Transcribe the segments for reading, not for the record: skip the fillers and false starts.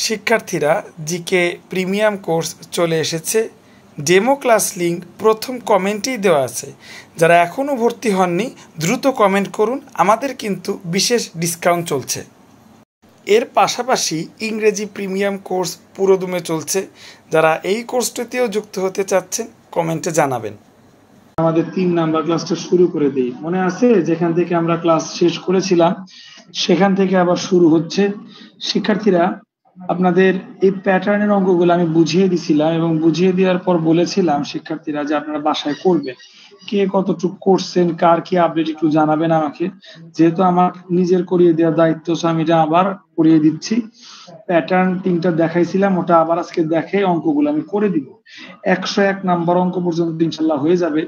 শিক্ষার্থীরা GK premium course চলে এসেছে। ডেমো ক্লাস লিঙ্ক প্রথম কমেন্টেই দেওয়া আছে। যারা এখনও ভর্তি হননি দ্রুত কমেন্ট করুন, আমাদের কিন্তু বিশেষ ডিসকাউন্ট চলছে। এর পাশাপাশি ইংরেজি প্রিমিয়াম কোর্স পুরোদমে চলছে। যারা এই কোর্সটিতেও যুক্ত হতে চাচ্ছেন কমেন্টে জানাবেন। আমাদের 3 নাম্বার ক্লাসটা শুরু করে দেই। মনে আছে যেখান থেকে আমরা ক্লাস শেষ করেছিলাম সেখান থেকে আবার শুরু হচ্ছে। শিক্ষার্থীরা আপনাদের এই প্যাটার্নের অঙ্কগুলো আমি বুঝিয়ে দিছিলাম এবং বুঝিয়ে দেওয়ার পর বলেছিলাম শিক্ষার্থীরা যে আপনারা বাসায় করবেন। কে কতটুকু করছেন, কার কি আপডেট একটু জানাবেন আমাকে। যেহেতু আমার নিজের করিয়ে দেওয়ার দায়িত্ব, আমি এটা আবার করিয়ে দিচ্ছি। প্যাটার্ন 3টা দেখাইছিলাম, ওটা আবার আজকে দেখে অঙ্কগুলো আমি করে দিব। 101 নাম্বার অঙ্ক পর্যন্ত ইনশাল্লাহ হয়ে যাবে।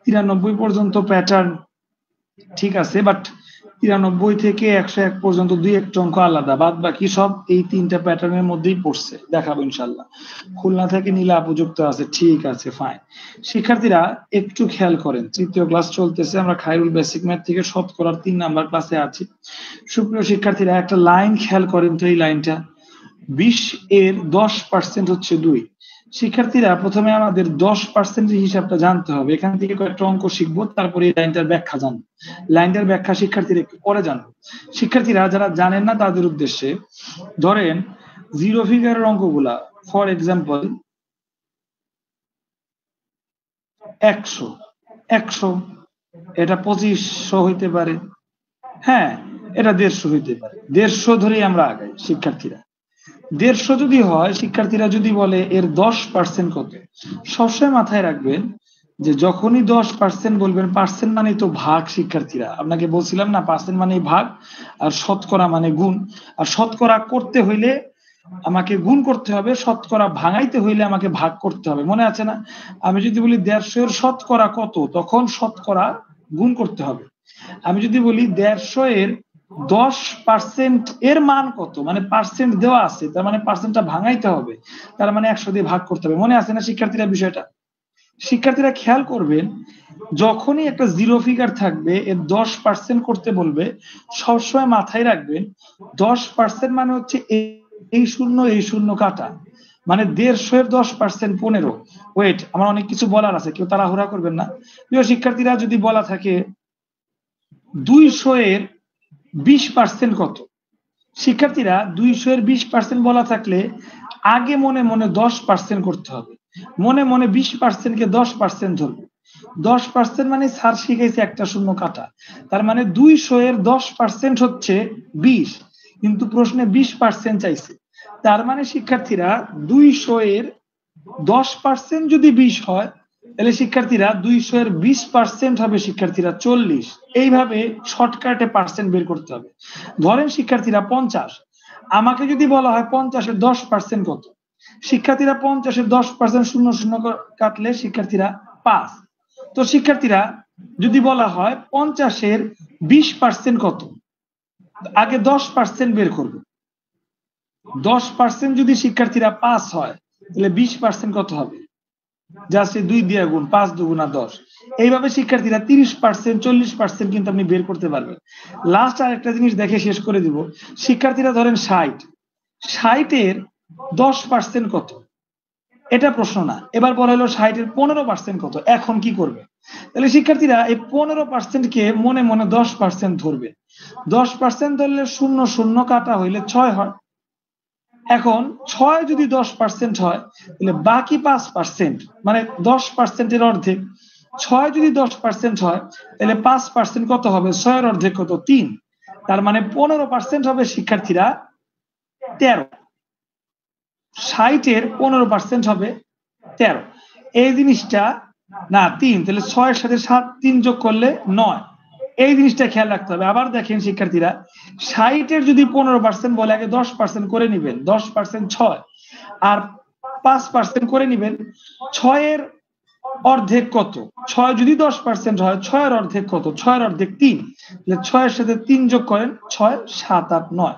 93 পর্যন্ত প্যাটার্ন ঠিক আছে, বাট 93 থেকে 101 পর্যন্ত 2-1 অঙ্ক আলাদা, বাদ বাকি সব এই 3টা প্যাটার্নের মধ্যেই পড়ছে। দেখাবো ইনশাল্লাহ। খুলনা থেকে নীলা উপযুক্ত আছে, ঠিক আছে, ফাইন। শিক্ষার্থীরা একটু খেয়াল করেন, 3য় ক্লাস চলতেছে, আমরা খায়রুল বেসিক ম্যাথ থেকে শতকরার 3 নাম্বার ক্লাসে আছি। সুপ্রিয় শিক্ষার্থীরা একটা লাইন খেয়াল করেন তো, এই লাইনটা 20 এর 10% হচ্ছে 2। শিক্ষার্থীরা প্রথমে আমাদের 10% হিসাবটা জানতে হবে। এখান থেকে কয়েকটা অঙ্ক শিখবো, তারপরে এই লাইনটার ব্যাখ্যা জানবো। লাইনটার ব্যাখ্যা শিক্ষার্থীরা একটু পরে জানবো। শিক্ষার্থীরা যারা জানেন না তাদের উদ্দেশ্যে ধরেন জিরো ফিগারের অঙ্কগুলা, ফর এক্সাম্পল 100 এটা 2500 হইতে পারে, হ্যাঁ এটা 150 হইতে পারে। 150 ধরেই আমরা আগাই শিক্ষার্থীরা। 150 যদি হয়, শিক্ষার্থীরা যদি বলে এর 10% কত, সবসময় মাথায় রাখবেন যে যখনই 10% বলবেন, পার্সেন্ট মানে তো ভাগ। শিক্ষার্থীরা আপনাকে বলছিলাম না, পার্সেন্ট মানে ভাগ আর শতকরা মানে গুণ। আর শতকরা করতে হইলে আমাকে গুণ করতে হবে, শতকরা ভাঙাইতে হইলে আমাকে ভাগ করতে হবে, মনে আছে না? আমি যদি বলি 150 এর শতকরা কত, তখন শতকরা গুণ করতে হবে। আমি যদি বলি 150 এর 10% এর মান কত, মানে পার্সেন্ট দেওয়া আছে, তার মানে পার্সেন্টটা ভাঙাইতে হবে, তার মানে 100 দিয়ে ভাগ করতে হবে। মনে আছে না শিক্ষার্থীরা বিষয়টা? শিক্ষার্থীরা খেয়াল করবেন, যখনই একটা জিরো ফিগার থাকবে এর 10% করতে বলবে, সবসময় মাথায় রাখবেন 10% মানে হচ্ছে এই শূন্য কাটা, মানে 150 এর 10% 15। ওয়েট, আমার অনেক কিছু বলার আছে, কেউ তাড়াহুড়া করবেন না। প্রিয় শিক্ষার্থীরা, যদি বলা থাকে 200 এর 20% কত, শিক্ষার্থীরা 200 এর 20% বলা থাকলে আগে মনে মনে 10% করতে হবে। মনে মনে 20% কে 10% ধরবে। 10% মানে স্যার শিখাইছে একটা শূন্য কাটা, তার মানে 200 এর 10% হচ্ছে 20, কিন্তু প্রশ্নে 20% চাইছে। তার মানে শিক্ষার্থীরা 200 এর 10% যদি 20 হয়, তাহলে শিক্ষার্থীরা 200 এর 20% হবে শিক্ষার্থীরা 40। এইভাবে শর্টকাটে পার্সেন্ট বের করতে হবে। ধরেন শিক্ষার্থীরা 50, আমাকে যদি বলা হয় 50 এর 10% কত, শিক্ষার্থীরা 50 এর 10% শূন্য শূন্য কাটলে শিক্ষার্থীরা 5। তো শিক্ষার্থীরা যদি বলা হয় 50 এর 20% কত, আগে 10% বের করবে। 10% যদি শিক্ষার্থীরা 5 হয়, তাহলে 20% কত হবে? জাস্ট 2 দিয়ে গুণ, 5 দুগুণা 10। এইভাবে শিক্ষার্থীরা 30%, 40% কিন্তু আপনি বের করতে পারবেন। লাস্ট আরেকটা জিনিস দেখে শেষ করে দিব। শিক্ষার্থীরা ধরেন 60 এর 10% কত, এটা প্রশ্ন না। এবার বলা হলো 60 এর 15% কত, এখন কি করবে? তাহলে শিক্ষার্থীরা এই 15% কে মনে মনে 10% ধরবে। 10% ধরলে শূন্য শূন্য কাটা হইলে 6 হয়। এখন 6 যদি 10% হয়, তাহলে বাকি 5% মানে 10% এর অর্ধেক। 6 যদি 10% হয়, তাহলে 5% কত হবে? 6 এর অর্ধেক কত? 3। তার মানে 15% হবে শিক্ষার্থীরা 13। 60 এর 15% হবে 13। এই জিনিসটা না 3, তাহলে 6 এর সাথে 7 3 যোগ করলে 9। এই জিনিসটা খেয়াল রাখতে হবে। আবার দেখেন শিক্ষার্থীরা, 60 এর যদি 15% বলে, আগে 10% করে নিবেন। 10% 6 আর 5% করে নিবেন। 6 এর অর্ধেক কত? 6 যদি 10% হয়, 6 এর অর্ধেক কত? 6 এর অর্ধেক 3। তাহলে 6 এর সাথে 3 যোগ করেন, 6 7 8 9।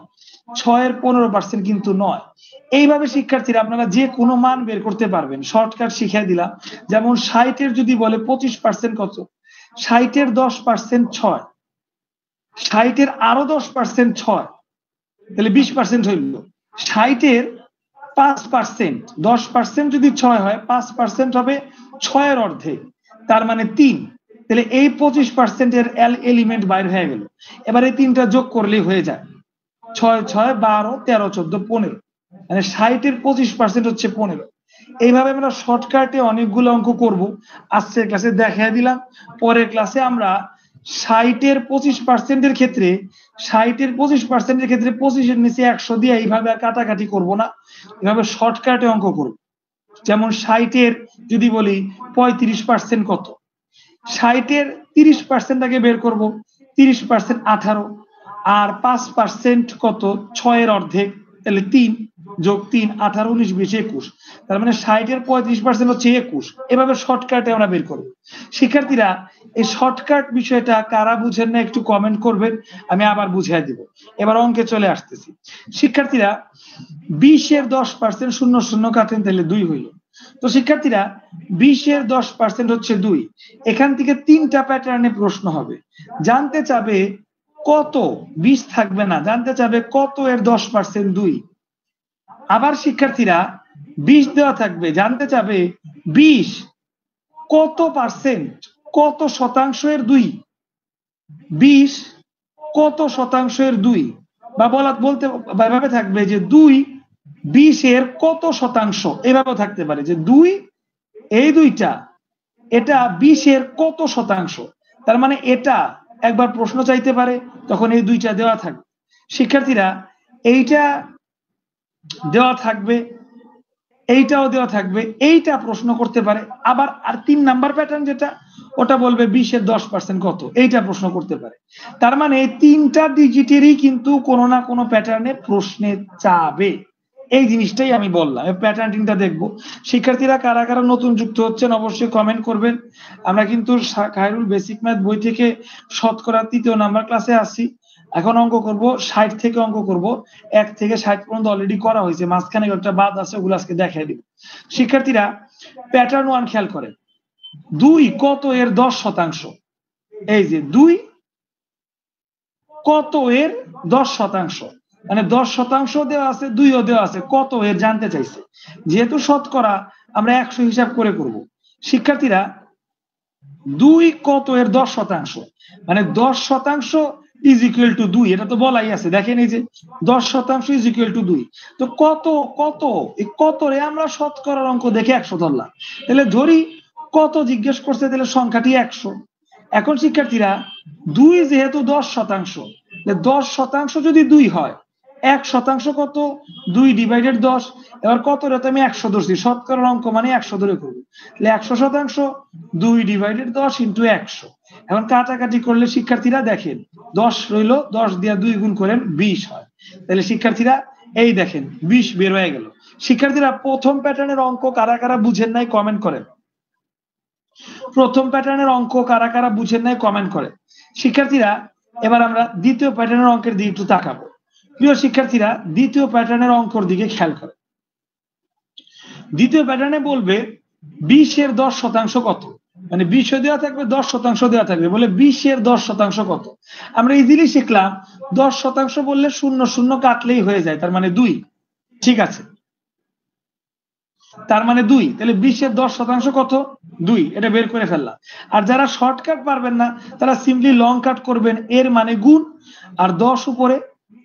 6 এর 15% কিন্তু 9। এইভাবে শিক্ষার্থীরা আপনারা যে কোনো মান বের করতে পারবেন। শর্টকাট শিখিয়ে দিলাম। যেমন 60 এর যদি বলে 25% কত, 60 এর 10% 6, 60 এর আরো 10% 6, তাহলে 20% হইল। 60 এর 5%, 10% যদি 6 হয় 5% হবে 6 অর্ধেক, তার মানে 3। তাহলে এই 25% এলিমেন্ট বাইর হয়ে গেল। এবার এই 3টা যোগ করলেই হয়ে যায় 6 6 12 13 14 15, মানে 60-এর 25% হচ্ছে 15। এইভাবে আমরা শর্টকাটে অনেকগুলো অঙ্ক করব। আজকের ক্লাসে দেখাই দিলাম, পরের ক্লাসে আমরা 60-এর 25%-এর ক্ষেত্রে 25-এর নিচে 100 দিয়ে এইভাবে আর কাটাকাটি করব না, এভাবে শর্টকাটে অঙ্ক করব। যেমন 60-এর যদি বলি 35% কত, 60-এর 30% আগে বের করব, 30% 18, আর 5% কত 6-এর অর্ধেক, তাহলে 3 যোগ 3 18 19 20 21, তার মানে 60-এর 35% হচ্ছে 21। এভাবে শর্টকাটে আমরা বের করব। শিক্ষার্থীরা এই শর্টকাট বিষয়টা কারা বুঝেন না একটু কমেন্ট করবেন, আমি আবার বুঝিয়ে দিব। এবার অঙ্কে চলে আসতেছি। শিক্ষার্থীরা 20-এর 10% 0 0 কাটেন, তাহলে 2 হইল। তো শিক্ষার্থীরা 20-এর 10% হচ্ছে 2। এখান থেকে 3টা প্যাটার্নে প্রশ্ন হবে। জানতে চাবে কত, 20 থাকবে না, জানতে চাবে কত এর 10% 2। আবার শিক্ষার্থীরা 20 দেওয়া থাকবে, জানতে চাবে 20 কত পার্সেন্ট, কত শতাংশের 2, 20 কত শতাংশের 2, বা বলতে এভাবে থাকবে যে 2 20-এর কত শতাংশ, এভাবেও থাকতে পারে যে 2 এই দুইটা এটা 20-এর কত শতাংশ, তার মানে এটা একবার প্রশ্ন চাইতে পারে, তখন এই দুইটা দেওয়া থাকবে। শিক্ষার্থীরা এইটা দেওয়া থাকবে, এইটাও দেওয়া থাকবে, এইটা প্রশ্ন করতে পারে। আবার আর 3 নাম্বার প্যাটার্ন যেটা, ওটা বলবে 20-এর 10% কত, এইটা প্রশ্ন করতে পারে। তার মানে 3টা ডিজিটেরই কিন্তু কোনো না কোনো প্যাটার্নে প্রশ্নে চাবে। এই জিনিসটাই আমি বললাম, প্যাটার্নটা দেখবো। শিক্ষার্থীরা কারা কারা নতুন যুক্ত হচ্ছেন অবশ্যই কমেন্ট করবেন। আমরা কিন্তু খায়রুল বেসিক ম্যাথ বই থেকে শতকরা 3য় নাম্বার ক্লাসে আসছি। এখন অঙ্ক করব 60 থেকে, অঙ্ক করব 1 থেকে 60 পর্যন্ত অলরেডি করা হয়েছে, মাঝখানে একটা বাদ আছে, ওগুলো আজকে দেখাই দিব। শিক্ষার্থীরা প্যাটার্ন 1 খেয়াল করেন, 2 কত এর 10%, এই যে 2 কত এর 10%, মানে 10% দেওয়া আছে, 2ও দেওয়া আছে, কত এর জানতে চাইছে। যেহেতু শতকরা আমরা 100 হিসাব করে করব। শিক্ষার্থীরা 2 কত এর 10%, মানে 10% ইজ ইকুয়াল টু 2, এটা তো বলাই আছে, দেখেন এই যে 10% ইজ ইকুয়াল টু 2। তো কত কত এই কত রে আমরা শতকরার অঙ্ক দেখে 100 ধরলাম, তাহলে ধরি কত জিজ্ঞেস করছে, তাহলে সংখ্যাটি 100। এখন শিক্ষার্থীরা 2 যেহেতু 10%, 10% যদি 2 হয়, 1% কত 2 ডিভাইডেড 10। এবার কত রে তো আমি 100 ধরছি, শতকরার অঙ্ক মানে 100 ধরে করবো, তাহলে 100% 2 ডিভাইডেড 10 ইন্টু 100। এখন কাটাকাটি করলে শিক্ষার্থীরা দেখেন 10 রইল, 10 দিয়ে 2 গুণ করেন 20 হয়। তাহলে শিক্ষার্থীরা এই দেখেন 20 বের হয়ে গেল। শিক্ষার্থীরা প্রথম প্যাটার্নের অঙ্ক কারা কারা বুঝেন নাই কমেন্ট করেন। প্রথম প্যাটার্নের অঙ্ক কারা কারা বুঝেন নাই কমেন্ট করেন। শিক্ষার্থীরা এবার আমরা দ্বিতীয় প্যাটার্নের অঙ্কের দিকে একটু তাকাবো। প্রিয় শিক্ষার্থীরা দ্বিতীয় প্যাটার্নের অঙ্কর দিকে খেয়াল করেন। দ্বিতীয় প্যাটার্নে বলবে 20-এর 10% কত, মানে 20 দেওয়া থাকবে, 10% দেওয়া থাকবে, বলে 20-এর 10% কত। আমরা ইজিলি শিখলাম 10% বললে 0 0 কাটলেই হয়ে যায়, তার মানে 2। ঠিক আছে, তার মানে 2, তাহলে 20-এর 10% কত 2, এটা বের করে ফেললাম। আর যারা শর্টকাট পারবেন না তারা সিম্পলি লং কাট করবেন, এর মানে গুণ, আর 10 উপরে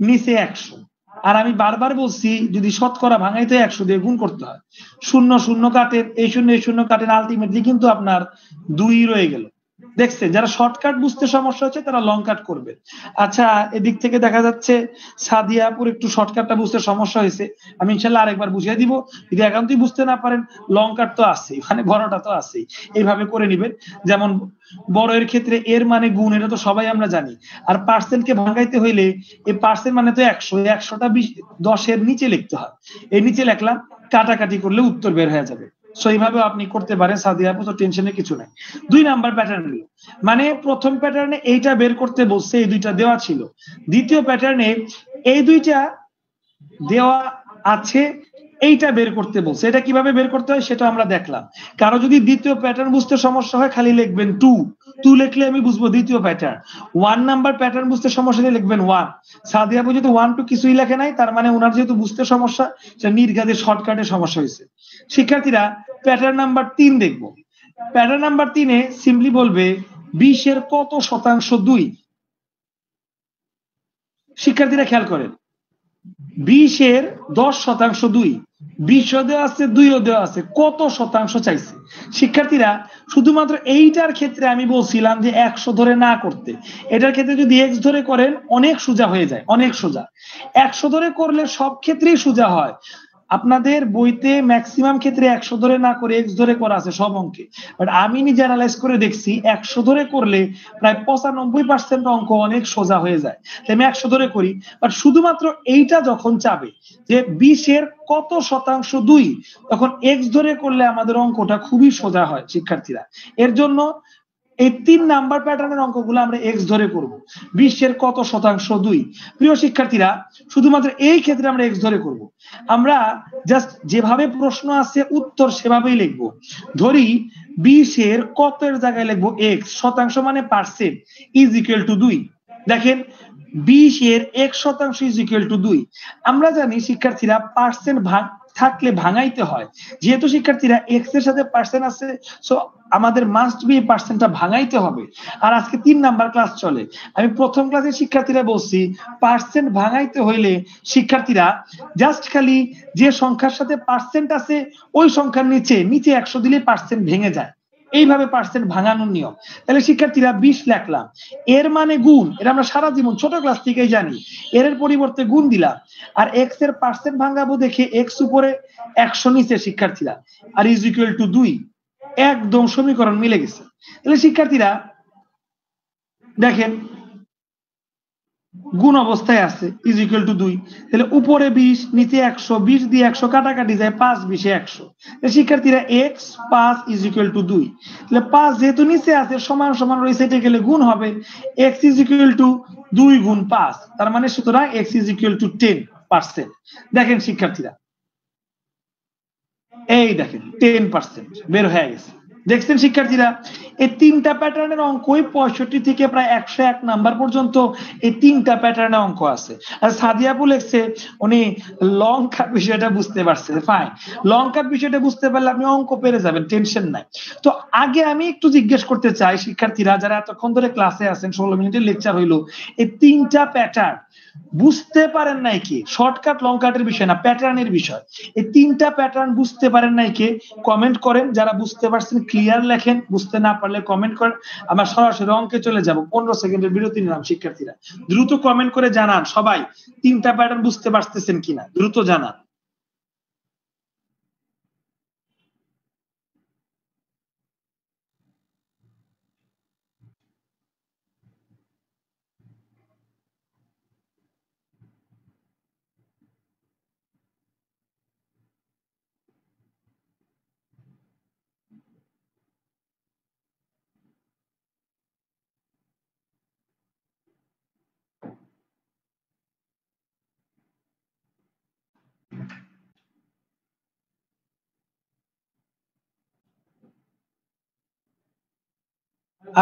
নিচে 100। আর আমি বারবার বলছি যদি শতকরা ভাঙাইতে 100 দিয়ে গুণ করতে হয়। 0 0 কাটেন, এই 0 কাটেন, আলটিমেটলি কিন্তু আপনার 2 রয়ে গেল। দেখছেন, যারা শর্টকাট বুঝতে সমস্যা হচ্ছে তারা লং কাট করবে। আচ্ছা, এদিক থেকে দেখা যাচ্ছে সাদিয়াপুর একটু শর্টকাটটা বুঝতে সমস্যা হয়েছে, আমি ইনশাল্লাহ আরেকবার বুঝিয়ে দিব। যদি একান্তই বুঝতে না পারেন, লং কাট তো আছেই, মানে বড়টা তো আছেই, এইভাবে করে নিবেন। যেমন বড় এর ক্ষেত্রে এর মানে গুণ, এটা তো সবাই আমরা জানি। আর পার্সেন্টকে ভাঙাইতে হইলে এই পার্সেন্ট মানে তো 100, 100টা 10-এর নিচে লিখতে হয়, এই নিচে লিখলাম, কাটাকাটি করলে উত্তর বের হয়ে যাবে। সো এইভাবে আপনি করতে পারেন সাদিয়া আপু, তো টেনশনের কিছু নাই। 2 নাম্বার প্যাটার্ন, মানে প্রথম প্যাটার্নে এইটা বের করতে বলছে, এই দুইটা দেওয়া ছিল। দ্বিতীয় প্যাটার্নে এই দুইটা দেওয়া আছে, এইটা বের করতে বলছে। এটা কিভাবে বের করতে হয় সেটা আমরা দেখলাম। কারো যদি দ্বিতীয় প্যাটার্ন বুঝতে সমস্যা হয় খালি লিখবেন 2, 2 লিখলে আমি বুঝবো দ্বিতীয় প্যাটার্ন। 1 নাম্বার প্যাটার্ন বুঝতে সমস্যা হলে লিখবেন 1। সাদিয়া আপু যেহেতু 1 2 কিছুই লেখে নাই, তার মানে ওনার যেহেতু বুঝতে সমস্যা, সেটা নির্ঘাতে শর্টকাটে সমস্যা হয়েছে। শিক্ষার্থীরা প্যাটার্ন নাম্বার 3 দেখবো। প্যাটার্ন নাম্বার 3-এ সিম্পলি বলবে 20 এর কত শতাংশ 2। শিক্ষার্থীরা খেয়াল করেন, 20 এর 10% 2, 20ও দেওয়া আছে 2ও দেওয়া আছে, কত শতাংশ চাইছে। শিক্ষার্থীরা শুধুমাত্র এইটার ক্ষেত্রে আমি বলছিলাম যে 100 ধরে না করতে, এটার ক্ষেত্রে যদি x ধরে করেন অনেক সোজা হয়ে যায়, অনেক সোজা। 100 ধরে করলে সব ক্ষেত্রেই সোজা হয়। আপনাদের বইতে ম্যাক্সিমাম ক্ষেত্রে 100 ধরে না করে x ধরে করা আছে সব অঙ্কে, বাট আমি নিজে অ্যানালাইজ করে দেখছি 100 ধরে করলে প্রায় 95% অঙ্ক অনেক সোজা হয়ে যায়। তাই আমি 100 ধরে করি, বাট শুধুমাত্র এইটা যখন চাবে যে 20 এর কত শতাংশ 2, তখন x ধরে করলে আমাদের অঙ্কটা খুবই সোজা হয় শিক্ষার্থীরা। এর জন্য এই 3 নাম্বার প্যাটার্নের অঙ্কগুলো আমরা x ধরে করব। 20 এর কত শতাংশ 2। প্রিয় শিক্ষার্থীরা, শুধুমাত্র এই ক্ষেত্রে আমরা x ধরে করব। আমরা জাস্ট যেভাবে প্রশ্ন আছে উত্তর সেভাবেই লিখব। ধরি 20 এর কত এর জায়গায় লিখব x, শতাংশ মানে পার্সেন্ট, ইজ ইকুয়াল টু 2। দেখেন 20 এর 1% ইজ ইকুয়াল টু 2। আমরা জানি শিক্ষার্থীরা পার্সেন্ট থাকলে ভাঙাইতে হয়, যেহেতু শিক্ষার্থীরা x এর সাথে পার্সেন্ট আছে, সো আমাদের মাস্ট বি পার্সেন্টটা ভাঙাইতে হবে। আর আজকে 3 নাম্বার ক্লাস চলে। আমি প্রথম ক্লাসে শিক্ষার্থীরা বলছি পার্সেন্ট ভাঙাইতে হইলে শিক্ষার্থীরা জাস্ট খালি যে সংখ্যার সাথে পার্সেন্ট আছে ওই সংখ্যার নিচে 100 দিলে পার্সেন্ট ভেঙে যায়, এইভাবে পার্সেন্ট ভাঙানোর নিয়ম। তাহলে শিক্ষার্থীরা 20 লিখলাম, এর মানে গুণ, এটা আমরা সারা জীবন ছোট ক্লাস থেকেই জানি, এর পরিবর্তে গুণ দিলাম, আর x এর পার্সেন্ট ভাঙাবো দেখে x উপরে 100 নিচে শিক্ষার্থীরা, আর ইজ ইকুয়াল টু 2। একদম সমীকরণ মিলে গেছে। তাহলে শিক্ষার্থীরা দেখেন গুণ অবস্থায় আছে, ইজ ইকুয়াল টু 2। তাহলে উপরে 20 নিচে 100, 20 দিয়ে 100 কাটাকাটি যায়, 5 20 এ 100। শিক্ষার্থীরা x 5 ইজ ইকুয়াল টু 2। তাহলে 5 যেহেতু নিচে আছে সমান সমান ওই সাইডে গেলে গুণ হবে, x ইজ ইকুয়াল টু 2 গুণ 5, তার মানে সুতরাং x ইজ ইকুয়াল টু 10%। দেখেন শিক্ষার্থীরা, এই দেখেন 10% বের হয়ে গেছে। দেখছেন শিক্ষার্থীরা, এই 3টা প্যাটার্নের অঙ্কই 65 থেকে প্রায় 101 নাম্বার পর্যন্ত এই 3টা প্যাটার্নের অঙ্ক আছে। আর সাদিয়া আপু লিখছে উনি লং কাট বিষয়টা বুঝতে পারছে, ফাইন, লং কাট বিষয়টা বুঝতে পারলে আপনি অঙ্ক পেরে যাবেন, টেনশন নাই। তো আগে আমি একটু জিজ্ঞেস করতে চাই শিক্ষার্থীরা যারা এতক্ষণ ধরে ক্লাসে আছেন, 16 মিনিটের লেকচার হইলো, এই 3টা প্যাটার্ন বুঝতে পারেন নাই কি? শর্টকাট লং কাটের বিষয় না, প্যাটার্নের বিষয়। এই 3টা প্যাটার্ন বুঝতে পারেন নাই কে? কমেন্ট করেন। যারা বুঝতে পারছেন ক্লিয়ার লেখেন, বুঝতে না পারলে কমেন্ট করেন। আমরা সরাসরি অঙ্কে চলে যাব। 15 সেকেন্ডের বিরতি নিলাম শিক্ষার্থীরা, দ্রুত কমেন্ট করে জানান সবাই 3টা প্যাটার্ন বুঝতে পারতেছেন কিনা, দ্রুত জানান।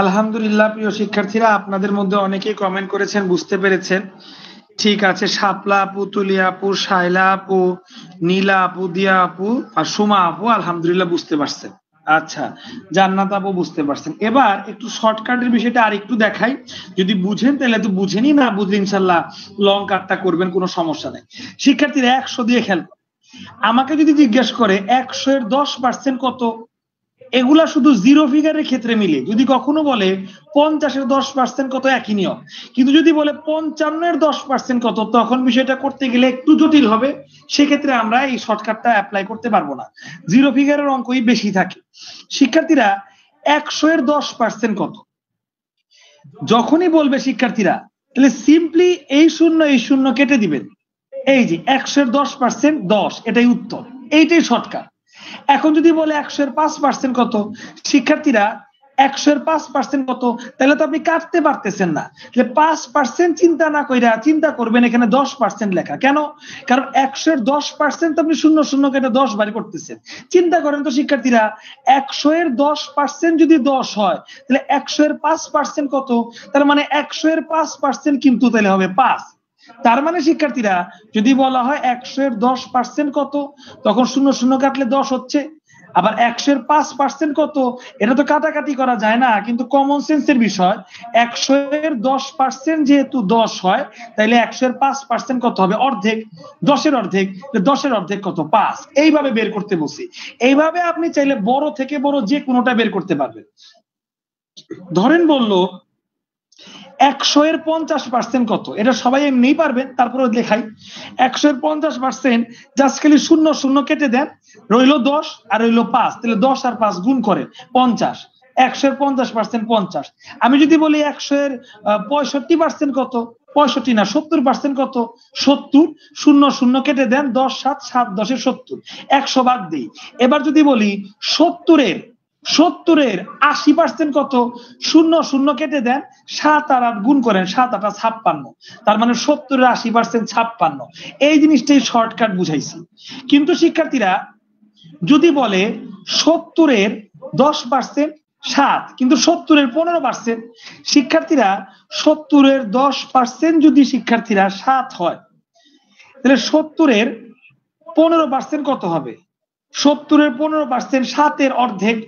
আলহামদুলিল্লাহ প্রিয় শিক্ষার্থীরা, আপনাদের মধ্যে অনেকেই কমেন্ট করেছেন, বুঝতে পেরেছেন। ঠিক আছে, শাপলা আপু, তুলিয়া আপু, শাইলা আপু, নীলা আপু, দিয়া আপু আর সুমা আপু আলহামদুলিল্লাহ বুঝতে পারছেন। আচ্ছা, জান্নাত আপু বুঝতে পারছেন। এবার একটু শর্টকাটের বিষয়টা আর একটু দেখাই, যদি বুঝেন তাহলে তো বুঝেনি, না বুঝলে ইনশাল্লাহ লং কাটটা করবেন, কোনো সমস্যা নেই। শিক্ষার্থীরা 100 দিয়ে খেল। আমাকে যদি জিজ্ঞেস করে 100 এর 10% কত, এগুলা শুধু জিরো ফিগারের ক্ষেত্রে মিলে। যদি কখনো বলে 50 এর 10% কত, একই নিয়ম। কিন্তু যদি বলে 55 এর 10% কত, তখন বিষয়টা করতে গেলে একটু জটিল হবে। সেক্ষেত্রে আমরা এই শর্টকাটটা অ্যাপ্লাই করতে পারবো না, জিরো ফিগারের অঙ্কই বেশি থাকে। শিক্ষার্থীরা 100 এর 10% কত যখনই বলবে শিক্ষার্থীরা, তাহলে সিম্পলি এই শূন্য কেটে দিবেন। এই যে 100 এর 10% 10, এটাই উত্তর, এইটাই শর্টকাট। এখন যদি বলে 100 এর 5% কত, শিক্ষার্থীরা 100 এর 5% কত, তাহলে তো আপনি কাটতে পারতেছেন না। 5% চিন্তা না কইরা চিন্তা করবেন এখানে 10% লেখা। কেন? কারণ 100 এর 10% আপনি 0 0 কেটে 10 বার করতেছেন। চিন্তা করেন তো শিক্ষার্থীরা, 100 এর 10% যদি 10 হয় তাহলে 100 এর 5% কত? তার মানে 100 এর 5% কিন্তু তাহলে হবে 5। তার মানে শিক্ষার্থীরা যদি বলা হয় 100 এর 10% কত, তখন 0 0 কাটলে 10 হচ্ছে। আবার 100 এর 5% কত, এটা তো কাটাকাটি করা যায় না, কিন্তু কমন সেন্সের বিষয়। 100 এর 10% যেহেতু 10 হয়, তাইলে 100 এর 5% কত হবে? অর্ধেক। 10 এর অর্ধেক, 10 এর অর্ধেক কত? 5। এইভাবে বের করতে বসি। এইভাবে আপনি চাইলে বড় থেকে বড় যে কোনোটা বের করতে পারবেন। ধরেন বললো 100 এর 50% কত, এটা সবাই এমনিই পারবেন, তারপরে লেখাই। 100 এর 50% জাস্ট খালি 0 0 কেটে দেন, রইল 10 আর রইল 5, তাহলে 10 আর 5 গুণ করেন 50। 100 এর 50% 50। আমি যদি বলি 100 এর 65% কত, 65 না 70% কত, 70। 0 0 কেটে দেন, 10 7 7 10 70, 100 বাদ দিই। এবার যদি বলি 70 এর 80% কত, 0 0 কেটে দেন, 7 আর 8 গুণ করেন, 7 8 56। তার মানে 70 এর 80% 56। এই জিনিসটাই শর্টকাট বুঝাইছি। কিন্তু শিক্ষার্থীরা যদি বলে 70 এর 10% 7, কিন্তু 70 এর 15%, শিক্ষার্থীরা 70 এর 10% যদি শিক্ষার্থীরা 7 হয়, তাহলে 70 এর 15% কত হবে? 70 এর 15% 7 এর অর্ধেক।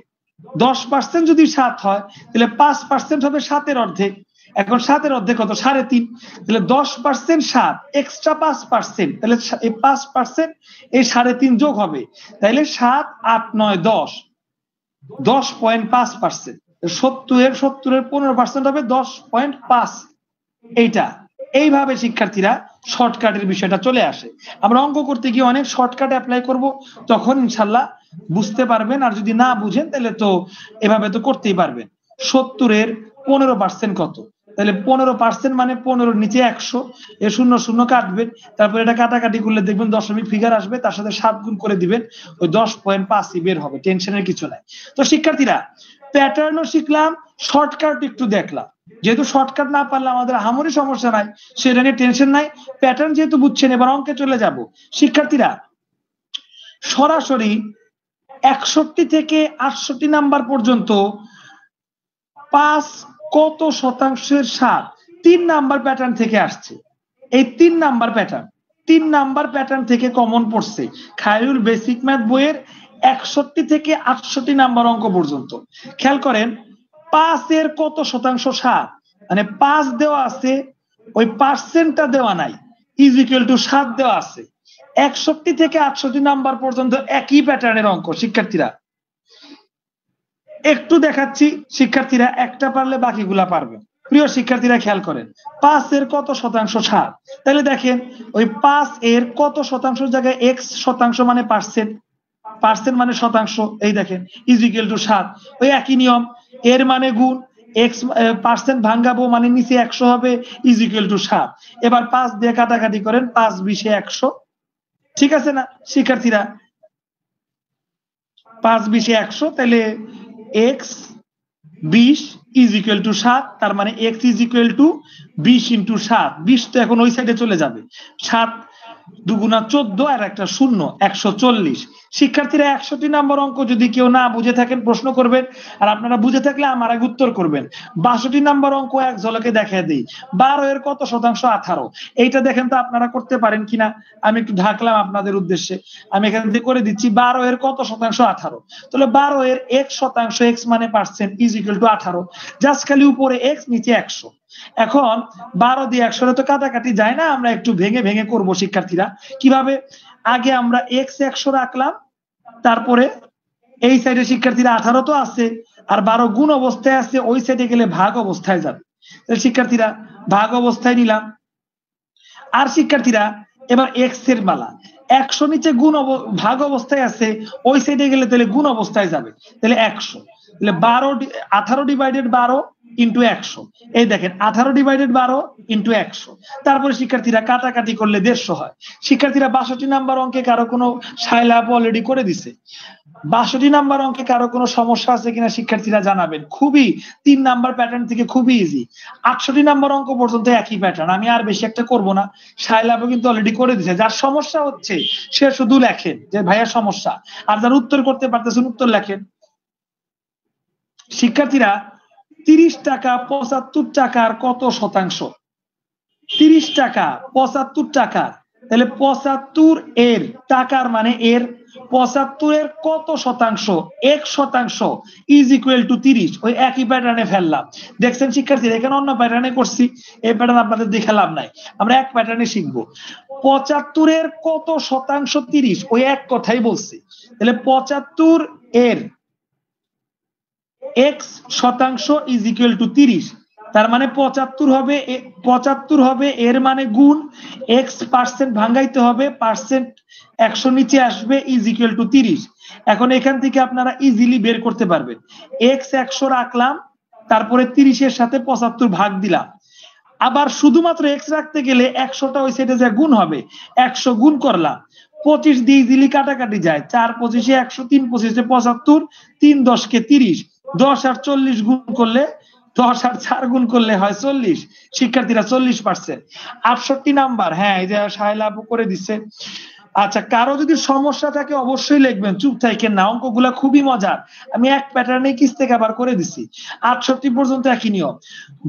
10% যদি 7 হয়, তাহলে 5% হবে 7 এর অর্ধেক। এখন 7 এর অর্ধেক কত? 3.5। তাহলে 10% 7, এক্সট্রা 5%, তাহলে এই 5% এই 3.5 যোগ হবে, তাহলে 7 8 9 10, 10.5%। 70 এর 15% হবে 10.5। এইটা এইভাবে শিক্ষার্থীরা শর্টকাটের বিষয়টা চলে আসে। আমরা অঙ্ক করতে গিয়ে অনেক শর্টকাট অ্যাপ্লাই করব, তখন ইনশাল্লাহ বুঝতে পারবেন। আর যদি না বুঝেন তাহলে তো এভাবে তো করতেই পারবেন। 70 এর 15% কত, তাহলে 15% মানে 15 নিচে 100, এ 0 0 কাটবেন, তারপর এটা কাটাকাটি করলে দেখবেন দশমিক ফিগার আসবে, তার সাথে 7 গুণ করে দিবেন, ওই 10.5 বের হবে। টেনশনের কিছু নাই। তো শিক্ষার্থীরা প্যাটার্নও শিখলাম, শর্টকাট একটু দেখলাম। যেহেতু শর্টকাট না পারলে আমাদের আহামরি সমস্যা নাই, সেটা নিয়ে টেনশন নাই। প্যাটার্ন যেহেতু বুঝছেন, এবার অঙ্কে চলে যাব। শিক্ষার্থীরা সরাসরি 61 থেকে 68 নাম্বার পর্যন্ত 5 কত শতাংশের 7 3 নাম্বার প্যাটার্ন থেকে আসছে। এই 3 নাম্বার প্যাটার্ন থেকে কমন পড়ছে খায়রুল বেসিক ম্যাথ বইয়ের 61 থেকে 68 নাম্বার অঙ্ক পর্যন্ত। খেয়াল করেন, 5 এর কত শতাংশ 7, মানে 5 দেওয়া আছে, ওই পার্সেন্টটা দেওয়া নাই, ইজ ইকুয়াল টু 7 দেওয়া আছে। 61 থেকে 68 নাম্বার পর্যন্ত একই প্যাটার্নের অঙ্ক। শিক্ষার্থীরা একটু দেখাচ্ছি, শিক্ষার্থীরা একটা পারলে বাকিগুলা পারবে। প্রিয় শিক্ষার্থীরা খেয়াল করেন, 5 এর কত শতাংশ 7, তাহলে দেখেন ওই 5 এর কত শতাংশ জায়গায় x শতাংশ মানে পার্সেন্ট মানে শতাংশ, এই দেখেন ইজ ইকুয়াল টু 7। ওই একই নিয়ম, এর মানে গুণ, x পার্সেন্ট ভাঙাবো মানে নিচে 100 হবে, ইজ ইকুয়াল টু 7। এবার 5 দিয়ে কাটাকাটি করেন, 5 20 100, ঠিক আছে না শিক্ষার্থীরা? 5 20 100, তাহলে x 20 ইজ ইকুয়াল টু 7। তার মানে x is equal two 20 into 7। 20 তো এখন ওই সাইডে চলে যাবে, 7 দুগুণা 14 আর একটা 0, 140। শিক্ষার্থীরা 61 নম্বর অঙ্ক যদি কেউ না বুঝে থাকেন প্রশ্ন করবেন, আর আপনারা বুঝে থাকলে আমার আগে উত্তর করবেন। 62 নম্বর অঙ্ক এক ঝলকে দেখায় দিই। 12 এর কত শতাংশ 18, এইটা দেখেন তো আপনারা করতে পারেন কিনা। আমি একটু ঢাকলাম আপনাদের উদ্দেশ্যে, আমি এখান থেকে করে দিচ্ছি। 12 এর কত শতাংশ 18, তাহলে 12 এর x শতাংশ, x মানে percent, is equal two 18। Just খালি উপরে x নিচে 100। এখন 12 দিয়ে 100 তো কাটাকাটি যায় না, আমরা একটু ভেঙে ভেঙে করবো শিক্ষার্থীরা। কিভাবে? আগে আমরা x 100 রাখলাম, তারপরে এই সাইডে শিক্ষার্থীরা 18 তো আছে, আর 12 গুণ অবস্থায় আছে, ওই সাইডে গেলে ভাগ অবস্থায় যাবে। শিক্ষার্থীরা ভাগ অবস্থায় নিলাম। আর শিক্ষার্থীরা এবার x এর মালা 100 নিচে গুণ ভাগ অবস্থায় আছে, ওই সাইডে গেলে তাহলে গুণ অবস্থায় যাবে, তাহলে 100। তাহলে 18 ডিভাইডেড 12 ইন্টু 100, এই দেখেন 18 ডিভাইডেড 12 ইন্টু 100। তারপরে শিক্ষার্থীরা কাটাকাটি করলে 150 হয়। শিক্ষার্থীরা 62 নাম্বার অঙ্কে কারো কোনো সাইলাব অলরেডি করে দিছে। 62 নাম্বার অঙ্কে কারো কোনো সমস্যা আছে কিনা শিক্ষার্থীরা জানাবেন। খুবই 3 নাম্বার প্যাটার্ন থেকে খুবই ইজি। 68 নাম্বার অঙ্ক পর্যন্ত একই প্যাটার্ন, আমি আর বেশি একটা করব না। সাইলাবও কিন্তু অলরেডি করে দিয়েছে। যার সমস্যা হচ্ছে সে শুধু লেখেন যে ভাইয়া সমস্যা, আর যারা উত্তর করতে পারতেছেন উত্তর লেখেন। শিক্ষার্থীরা 30 টাকা 75 টাকার কত শতাংশ? 30 টাকা 75 টাকার, তাহলে 75 এর টাকার মানে এর 75 এর কত শতাংশ? 1% ইজ ইকুয়াল টু 30। ওই একই প্যাটার্নে ফেললাম। দেখছেন শিক্ষার্থীরা, এখানে অন্য প্যাটার্নে করছি, এই প্যাটার্ন আপনাদের দেখালাম নাই, আমরা এক প্যাটার্নে শিখবো। 75 এর কত শতাংশ 30, ওই এক কথাই বলছি। তাহলে 75 এর x% ইজ ইকুয়াল টু 30। তার মানে 75 হবে এর মানে গুণ, x% ভাঙাইতে হবে, পার্সেন্ট 100 নিচে আসবে, ইজ ইকুয়াল টু 30। এখন এখান থেকে আপনারা ইজিলি বের করতে পারবেন। x 100 রাখলাম, তারপরে 30 এর সাথে 75 ভাগ দিলাম। আবার শুধুমাত্র x রাখতে গেলে 100টা ওই সাইডে যা গুণ হবে, 100 গুণ করলাম, 25 দিয়ে ইজিলি কাটাকাটি যায়, 4 25 100, 3 25 75, 3 10 কে 30, 10 আর 40 গুণ করলে, 10 আর 4 গুণ করলে হয় 40। শিক্ষার্থীরা 40%। 68 নাম্বার, হ্যাঁ এই যে সাহেলা আপু করে দিচ্ছে। আচ্ছা, কারো যদি সমস্যা থাকে অবশ্যই লিখবেন, চুপ থাকেন না, অঙ্কগুলা খুবই মজার, আমি এক প্যাটার্নে কিস্তে আবার করে দিছি। 68 পর্যন্ত একই নিয়ম।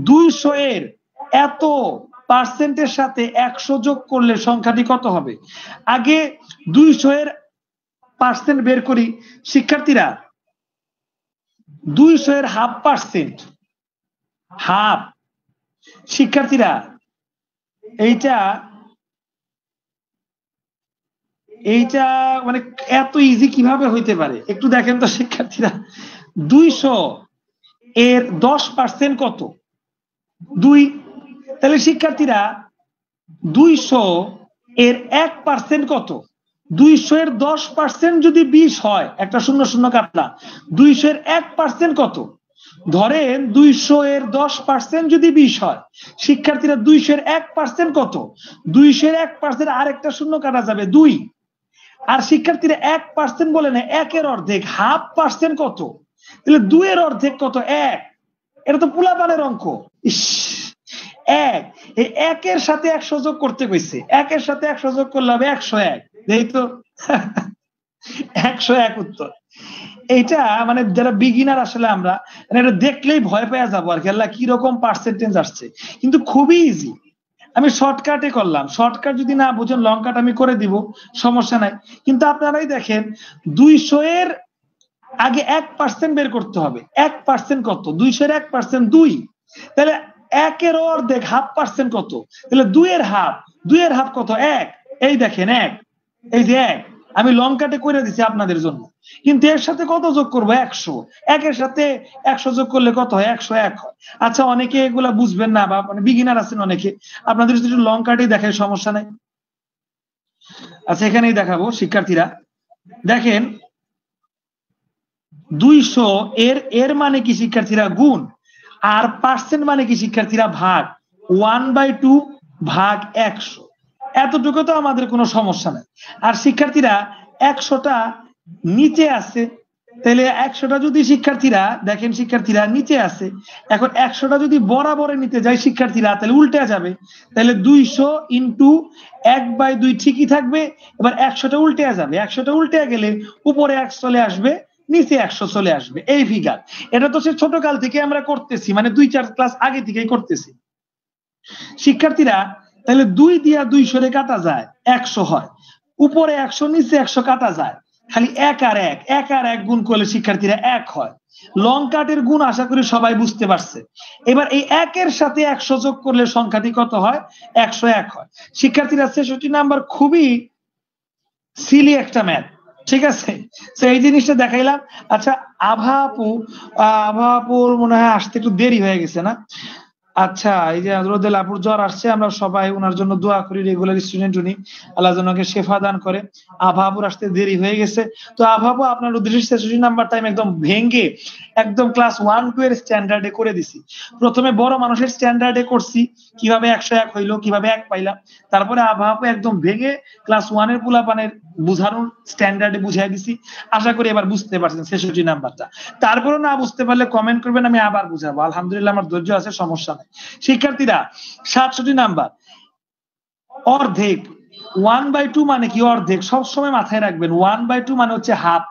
200 এর এত পার্সেন্টের সাথে 100 যোগ করলে সংখ্যাটি কত হবে? আগে 200 এর পার্সেন্ট বের করি শিক্ষার্থীরা। 200 এর হাফ পার্সেন্ট, হাফ, শিক্ষার্থীরা এইটা মানে এত ইজি কিভাবে হইতে পারে একটু দেখেন তো শিক্ষার্থীরা। 200 এর 10% কত? 2। তাহলে শিক্ষার্থীরা 200 এর 1% কত? 200 এর 10% যদি 20 হয়, একটা শূন্য শূন্য কাটলাম, 200 এর 1% কত? ধরেন 200 এর 10% যদি 20 হয়, শিক্ষার্থীরা 200 এর 1% কত? 200 এর 1% আরেকটা শূন্য কাটা যাবে 2। আর শিক্ষার্থীরা 1% বলে না, 1 এর অর্ধেক, হাফ পার্সেন্ট কত? তাহলে 2 এর অর্ধেক কত? 1। এটা তো পোলাপানের অঙ্ক। ইস, 1, এই 1 এর সাথে 100 যোগ করতে কইছে, 1 এর সাথে 100 যোগ করলে হবে 101। এই তো 101 উত্তর। এইটা মানে যারা বিগিনার, আসলে আমরা এটা দেখলেই ভয় পেয়ে যাবো আর কি, আল্লাহ কিরকম পার্সেন্টেজ আসছে, কিন্তু খুবই ইজি। আমি শর্টকাটে করলাম, শর্টকাট যদি না বুঝেন লং কাট আমি করে দিব, সমস্যা নাই। কিন্তু আপনারাই দেখেন 200 এর আগে 1% বের করতে হবে। 1% কত? 200 এর 1% 2। তাহলে 1 এর অর্ধেক, হাফ পার্সেন্ট কত? তাহলে 2 এর হাফ, 2 এর হাফ কত? 1। এই দেখেন 1, এই যে 1, আমি লং কাটে করে দিচ্ছি আপনাদের জন্য। কিন্তু এর সাথে কত যোগ করবো? 100। 1 এর সাথে 100 যোগ করলে কত হয়? 101 হয়। আচ্ছা, অনেকে এগুলা বুঝবেন না বা মানে বিগিনার আছেন অনেকে, আপনাদের যদি লং কাটেই দেখায় সমস্যা নাই। আচ্ছা, এখানেই দেখাবো শিক্ষার্থীরা। দেখেন 200 এর মানে কি শিক্ষার্থীরা? গুণ। আর পার্সেন্ট মানে কি শিক্ষার্থীরা? ভাগ। 1/2 ভাগ 100। এতটুকু তো আমাদের কোনো সমস্যা নাই। আর শিক্ষার্থীরা 100টা নিচে আছে, তাহলে 100টা যদি শিক্ষার্থীরা দেখেন, শিক্ষার্থীরা নিচে আছে, এখন 100টা যদি বরাবরে নিতে যাই শিক্ষার্থীরা, তাহলে উল্টে যাবে। তাহলে 200 ইন্টু 1/2 ঠিকই থাকবে। এবার 100টা উল্টে যাবে, 100টা উল্টে গেলে উপরে 1 চলে আসবে, নিচে 100 চলে আসবে, এই ফিগার। এটা তো সে ছোটকাল থেকে আমরা করতেছি, মানে 2-4 ক্লাস আগে থেকেই করতেছি শিক্ষার্থীরা। তাহলে 2 দিয়া 200 কাটা যায়, 100 হয়, উপরে 100 নিচে 100 কাটা যায়, খালি 1 আর 1, 1 আর 1 গুণ করলে শিক্ষার্থীরা 1 হয়। লং কাটের গুণ আশা করি সবাই বুঝতে পারছে। এবার এই 1 এর সাথে 100 যোগ করলে সংখ্যাটি কত হয়? 101 হয়। শিক্ষার্থীরা 66 নাম্বার খুবই সিলি একটা ম্যাথ, ঠিক আছে? তো এই জিনিসটা দেখাইলাম। আচ্ছা, আভা আপুর মনে হয় আসতে একটু দেরি হয়ে গেছে না? আচ্ছা, এই যে রোদেল আপুর জ্বর আসছে, আমরা সবাই ওনার জন্য দোয়া করি। রেগুলার স্টুডেন্ট উনি, আল্লাহ যেন ওকে শেফা দান করে। আভা আপুর আসতে দেরি হয়ে গেছে, তো আভা আপু আপনার উদ্দেশ্যে 66 নাম্বারটা আমি একদম ভেঙে একদম ক্লাস 1-2 এর স্ট্যান্ডার্ডে করে দিছি। প্রথমে বড় মানুষের স্ট্যান্ডার্ডে করছি, কিভাবে 101 হইলো, কিভাবে 1 পাইলাম। তারপরে আভা আপু একদম ভেঙে ক্লাস 1 এর পোলাপানের বুঝানোর স্ট্যান্ডার্ডে বুঝাই দিছি। আশা করি এবার বুঝতে পারছেন 66 নাম্বারটা। তারপরে না বুঝতে পারলে কমেন্ট করবেন, আমি আবার বুঝাবো। আলহামদুলিল্লাহ আমার ধৈর্য আছে, সমস্যা নাই। শিক্ষার্থীরা 67 নাম্বার অর্ধেক। 1/2 মানে কি? অর্ধেক। সবসময় মাথায় রাখবেন 1/2 মানে হচ্ছে হাফ,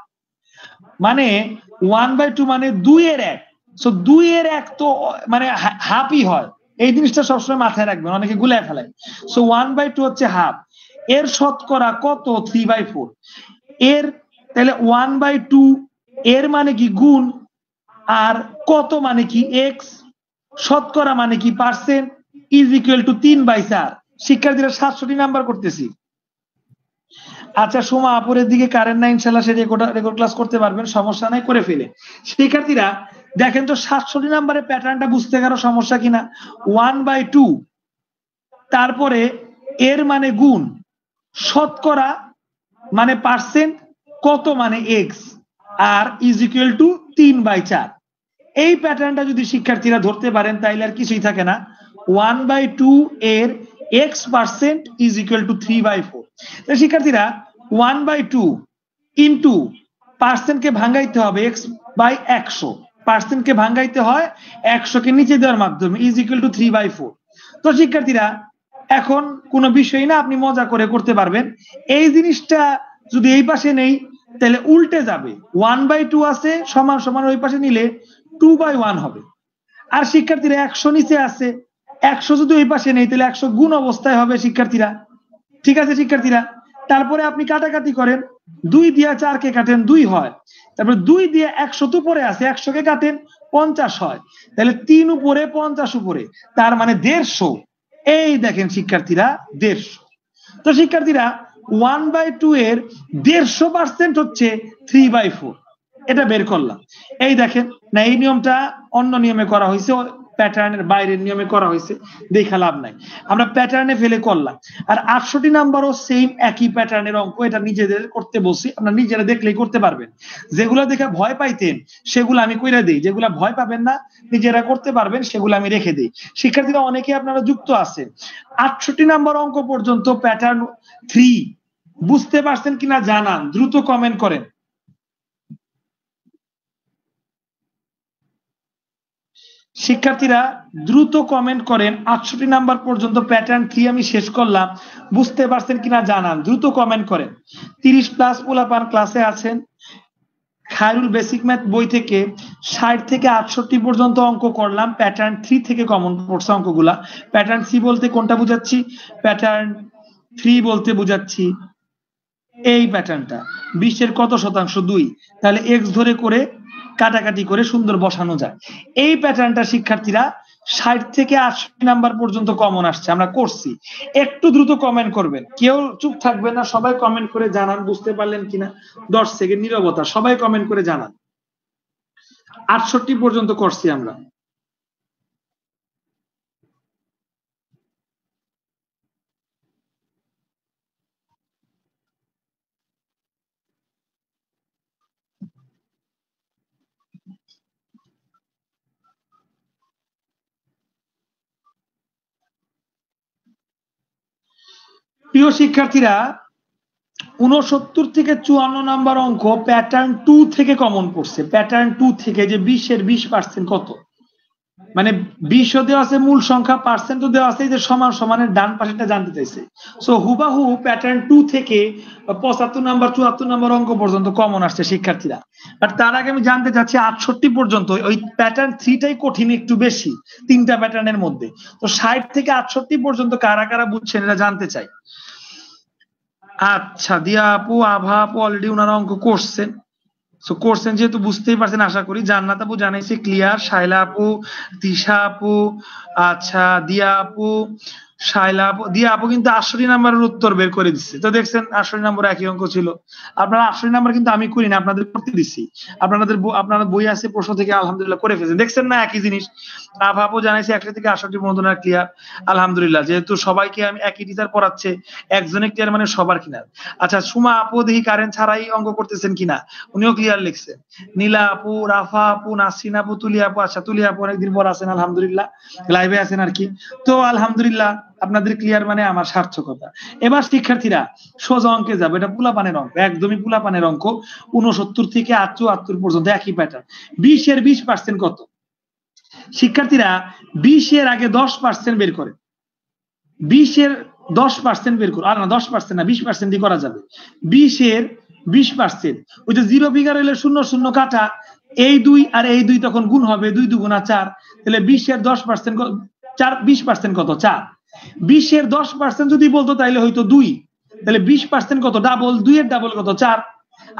মানে 1/2 মানে 2/1। সো 2/1 তো মানে হাফই হয়, এই জিনিসটা সবসময় মাথায় রাখবেন, অনেকে গুলায় ফেলায়। সো 1/2 হচ্ছে হাফ। এর শতকরা কত? 3/4। এর তাহলে 1/2 এর মানে কি? গুণ। আর কত মানে কি? এক্স। শতকরা মানে কি? পার্সেন্ট। Is equal to 3/4। শিক্ষার্থীরা 67 নাম্বার করতেছি। আচ্ছা, সোমা আপুরের দিকে কারেন্ট নাই, ইনশাল্লাহ সে রেকর্ড ক্লাস করতে পারবেন, সমস্যা নাই, করে ফেলে। শিক্ষার্থীরা দেখেন তো 67 নাম্বারের প্যাটার্নটা বুঝতে কারো সমস্যা কিনা। 1/2, তারপরে এর মানে গুণ, শতকরা মানে পার্সেন্ট, কত মানে এক্স, আর ইজ ইকুয়াল টু 3/4। এই প্যাটার্নটা যদি শিক্ষার্থীরা ধরতে পারেন তাইলে আর কিছুই থাকে না। 1/2 এর x percent is equal to 3/4। শিক্ষার্থীরা 1/2 ইন্টু পার্সেন্টকে ভাঙাইতে হবে এক্স বাই 100, পার্সেন্টকে ভাঙাইতে হয় 100কে নিচে দেওয়ার মাধ্যমে, ইজ ইকুয়াল টু 3/4। তো শিক্ষার্থীরা এখন কোনো বিষয় না, আপনি মজা করে করতে পারবেন। এই জিনিসটা যদি এই পাশে নেই তাহলে উল্টে যাবে, 1/2 আছে সমান সমান ওই পাশে নিলে 2/1 হবে। আর শিক্ষার্থীরা 100 নিচে আছে, 100 যদি ওই পাশে নেই তাহলে 100 গুণ অবস্থায় হবে শিক্ষার্থীরা। ঠিক আছে শিক্ষার্থীরা? তারপরে আপনি কাটাকাটি করেন, 2 দিয়ে 4 কে কাটেন 2 হয়, তারপরে 2 দিয়ে 100 তো উপরে আছে, 100 কে কাটেন 50 হয়, তাহলে 3 উপরে 50 উপরে, তার মানে 150। এই দেখেন শিক্ষার্থীরা 150। তো শিক্ষার্থীরা 1/2 এর 150% হচ্ছে 3/4, এটা বের করলাম। এই দেখেন না, এই নিয়মটা অন্য নিয়মে করা হয়েছে, প্যাটার্নের বাইরের নিয়মে করা হয়েছে, দেখা লাভ নাই, আমরা প্যাটার্নে ফেলে করলাম। আর 68 নাম্বারও সেম একই প্যাটার্নের অঙ্ক, এটা নিজেদের করতে বসি, আপনারা নিজেরা দেখলেই করতে পারবেন। যেগুলো দেখে ভয় পাইতেন সেগুলো আমি কইরা দিই, যেগুলো ভয় পাবেন না নিজেরা করতে পারবেন সেগুলো আমি রেখে দিই। শিক্ষার্থীরা অনেকে আপনারা যুক্ত আছেন, 68 নাম্বার অঙ্ক পর্যন্ত প্যাটার্ন 3 বুঝতে পারছেন কিনা জানান, দ্রুত কমেন্ট করেন। শিক্ষার্থীরা দ্রুত কমেন্ট করেন, 68 নাম্বার পর্যন্ত প্যাটার্ন 3 আমি শেষ করলাম, বুঝতে পারছেন কিনা জানান, দ্রুত কমেন্ট করেন। 30+ পোলাপান ক্লাসে আছেন। খায়রুল বেসিক ম্যাথ বই থেকে 60 থেকে 68 পর্যন্ত অঙ্ক করলাম, প্যাটার্ন 3 থেকে কমন পড়ছে অঙ্কগুলা। প্যাটার্ন 3 বলতে কোনটা বুঝাচ্ছি? প্যাটার্ন 3 বলতে বুঝাচ্ছি এই প্যাটার্নটা। 20 এর কত শতাংশ? 2, তাহলে এক্স ধরে করে কাটাকাটি করে সুন্দর বসানো যায়। এই প্যাটার্নটা শিক্ষার্থীরা 60 থেকে 80 নাম্বার পর্যন্ত কমন আসছে, আমরা করছি। একটু দ্রুত কমেন্ট করবেন, কেউ চুপ থাকবেন না, সবাই কমেন্ট করে জানান বুঝতে পারলেন কিনা। 10 সেকেন্ড নীরবতা, সবাই কমেন্ট করে জানান। 68 পর্যন্ত করছি আমরা। প্রিয় শিক্ষার্থীরা 69 থেকে 54 নাম্বার অঙ্ক প্যাটার্ন 2 থেকে কমন পড়ছে। প্যাটার্ন 2 থেকে যে 20 এর 20% কত, মানে 20ও দেওয়া আছে, মূল সংখ্যা পার্সেন্টও দেওয়া আছে, এই যে সমান সমানের ডান পাশেটা জানতে চাইছে। সো হুবাহু প্যাটার্ন 2 থেকে 75 নাম্বার 74 নাম্বার অঙ্ক পর্যন্ত কমন আসছে শিক্ষার্থীরা। বাট তার আগে আমি জানতে চাচ্ছি 68 পর্যন্ত, ওই প্যাটার্ন 3টাই কঠিন একটু বেশি তিনটা প্যাটার্নের মধ্যে। তো 60 থেকে 68 পর্যন্ত কারা কারা বুঝছেন এটা জানতে চাই। আচ্ছা, দিয়া আপু, আভা আপু অলরেডি ওনারা অঙ্ক করছেন, সো করছেন যেহেতু বুঝতেই পারছেন আশা করি। জান্নাত আপু জানাইছে ক্লিয়ার, শাইলা আপু, তিশা আপু, আচ্ছা দিয়া আপু, শাইলা আপু দিয়ে আপু কিন্তু 68 নম্বরের উত্তর বের করে দিচ্ছে। তো দেখছেন 68 নম্বর একই অঙ্ক ছিল। আপনারা 68 নম্বর কিন্তু আমি করি না, আপনাদের করতে দিচ্ছি। আপনারা বই আছে প্রশ্ন থেকে আলহামদুলিল্লাহ করে ফেলছেন, দেখছেন না একই জিনিস। আপু জানাইছে 61 থেকে 68 পর্যন্ত না ক্লিয়ার, আলহামদুলিল্লাহ। যেহেতু সবাইকে আমি একই টিচার পড়াচ্ছে, একজনে ক্লিয়ার মানে সবার ক্লিয়ার। আচ্ছা সুমা আপু দেখি কারেন্ট ছাড়াই অঙ্ক করতেছেন কিনা, উনিও ক্লিয়ার লিখছেন। নীলা আপু, রাফা আপু, নাসরিন আপু, তুলিয়া আপু, আচ্ছা তুলিয়া আপু অনেকদিন পর আছেন আলহামদুলিল্লাহ, লাইভে আছেন আর কি। তো আলহামদুলিল্লাহ আপনাদের ক্লিয়ার মানে আমার সার্থকতা। এবার শিক্ষার্থীরা সোজা অঙ্কে যাবে, এটা পোলাপানের অঙ্ক, একদমই পোলাপানের অঙ্ক। 69 থেকে 74 পর্যন্ত একই প্যাটার্ন। 20 এর 20% কত? শিক্ষার্থীরা 20 এর আগে 10% বের করে, 20 এর 10% বের করো। আর না 10% না 20% করা যাবে। 20 এর 20%, ওই যে জিরো ফিগার হইলে 0 0 কাটা, এই 2 আর এই 2 তখন গুণ হবে, 2 2 গুণা 4, তাহলে 20 এর 10% 4, 20% কত? 4। 20 এর 10% যদি বলতো তাহলে হয়তো 2, তাহলে 20% কত? ডাবল, 2 এর ডাবল কত? 4।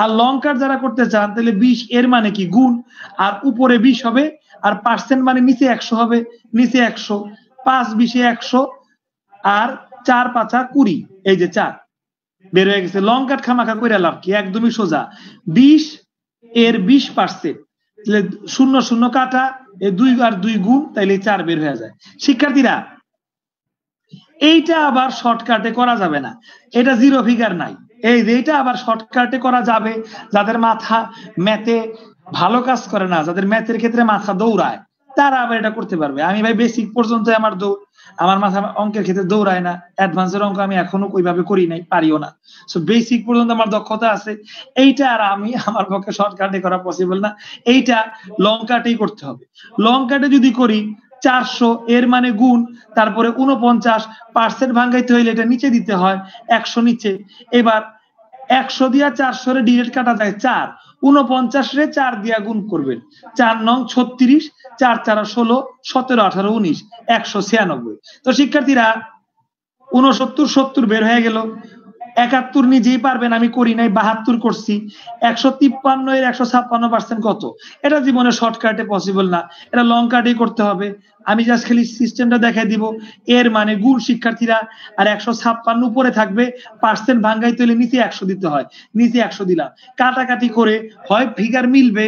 আর লং কাট যারা করতে চান তাহলে 20 এর মানে কি গুণ, আর উপরে 20 হবে, আর পার্সেন্ট মানে নিচে 100 হবে, নিচে 100, 5 20 এ 100, আর 4 5 20, এই যে 4 বের হয়ে গেছে। লং কাট খামাখা কইরা লাভ কি, একদমই সোজা। 20 এর 20%, তাহলে 0 0 কাটা, এই 2 আর 2 গুণ, তাইলে 4 বের হয়ে যায়। শিক্ষার্থীরা এইটা আবার শর্টকাটে করা যাবে না, এটা জিরো ফিগার নাই। এই যে এইটা আবার শর্টকাটে করা যাবে যাদের মাথা ম্যাথে ভালো কাজ করে না, যাদের ম্যাথের ক্ষেত্রে মাথা দৌড়ায়, তারা আবার এটা করতে পারবে। আমি ভাই বেসিক পর্যন্ত আমার দৌড়, আমার মাথা অঙ্কের ক্ষেত্রে দৌড়ায় না, অ্যাডভান্সের অঙ্ক আমি এখনো ওইভাবে করি নাই, পারিও না। সো বেসিক পর্যন্ত আমার দক্ষতা আছে। এইটা আর আমি আমার পক্ষে শর্টকাটে করা পসিবল না, এইটা লং কাটেই করতে হবে। লং কাটে যদি করি 400 এর মানে গুণ, তারপরে 49% ভাঙাইতে হইলে এটা নিচে দিতে হয়, 100 নিচে। এবার 100 দিয়া 400 রে ডিরেক্ট কাটা যায় 4, 49 রে 4 দিয়া গুণ করবেন, 4 নং 36, 4 4 16, 17 18 19, 196। তো শিক্ষার্থীরা 69 70 বের হয়ে গেল। 71 নিজেই পারবেন, আমি করি নাই, 72 করছি। 153 এর 156% কত? এটা জীবনে শর্টকাটে পসিবল না, এটা লং কাটেই করতে হবে। আমি জাস্ট খালি সিস্টেমটা দেখাই দিব, এর মানে গুণ শিক্ষার্থীরা, আর 156 উপরে থাকবে, পার্সেন্ট ভাঙাইতে হলে নিচে 100 দিতে হয়, নিচে 100 দিলাম। কাটাকাটি করে হয় ফিগার মিলবে,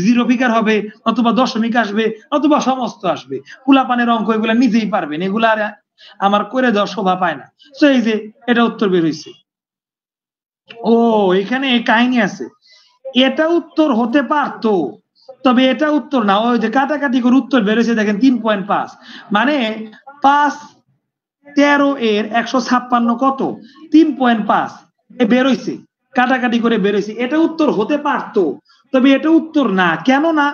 জিরো ফিগার হবে, অথবা দশমিক আসবে, অথবা সমস্ত আসবে। পোলাপানের অঙ্ক এগুলা নিজেই পারবেন, এগুলা আমার করে দেওয়ার শোভা পায় না। তো এই যে এটা উত্তর বের হয়েছে। ও এখানে কাহিনী আছে, এটা উত্তর হতে পারতো, তবে এটা উত্তর না। ওই যে কাটাকাটি করে উত্তর বেরোছে দেখেন 3.5, মানে 5 13 এর 156 কত? 3.5 বেরোইছে, কাটাকাটি করে বেরোইছে। এটা উত্তর হতে পারতো, তবে এটা উত্তর না। কেন না?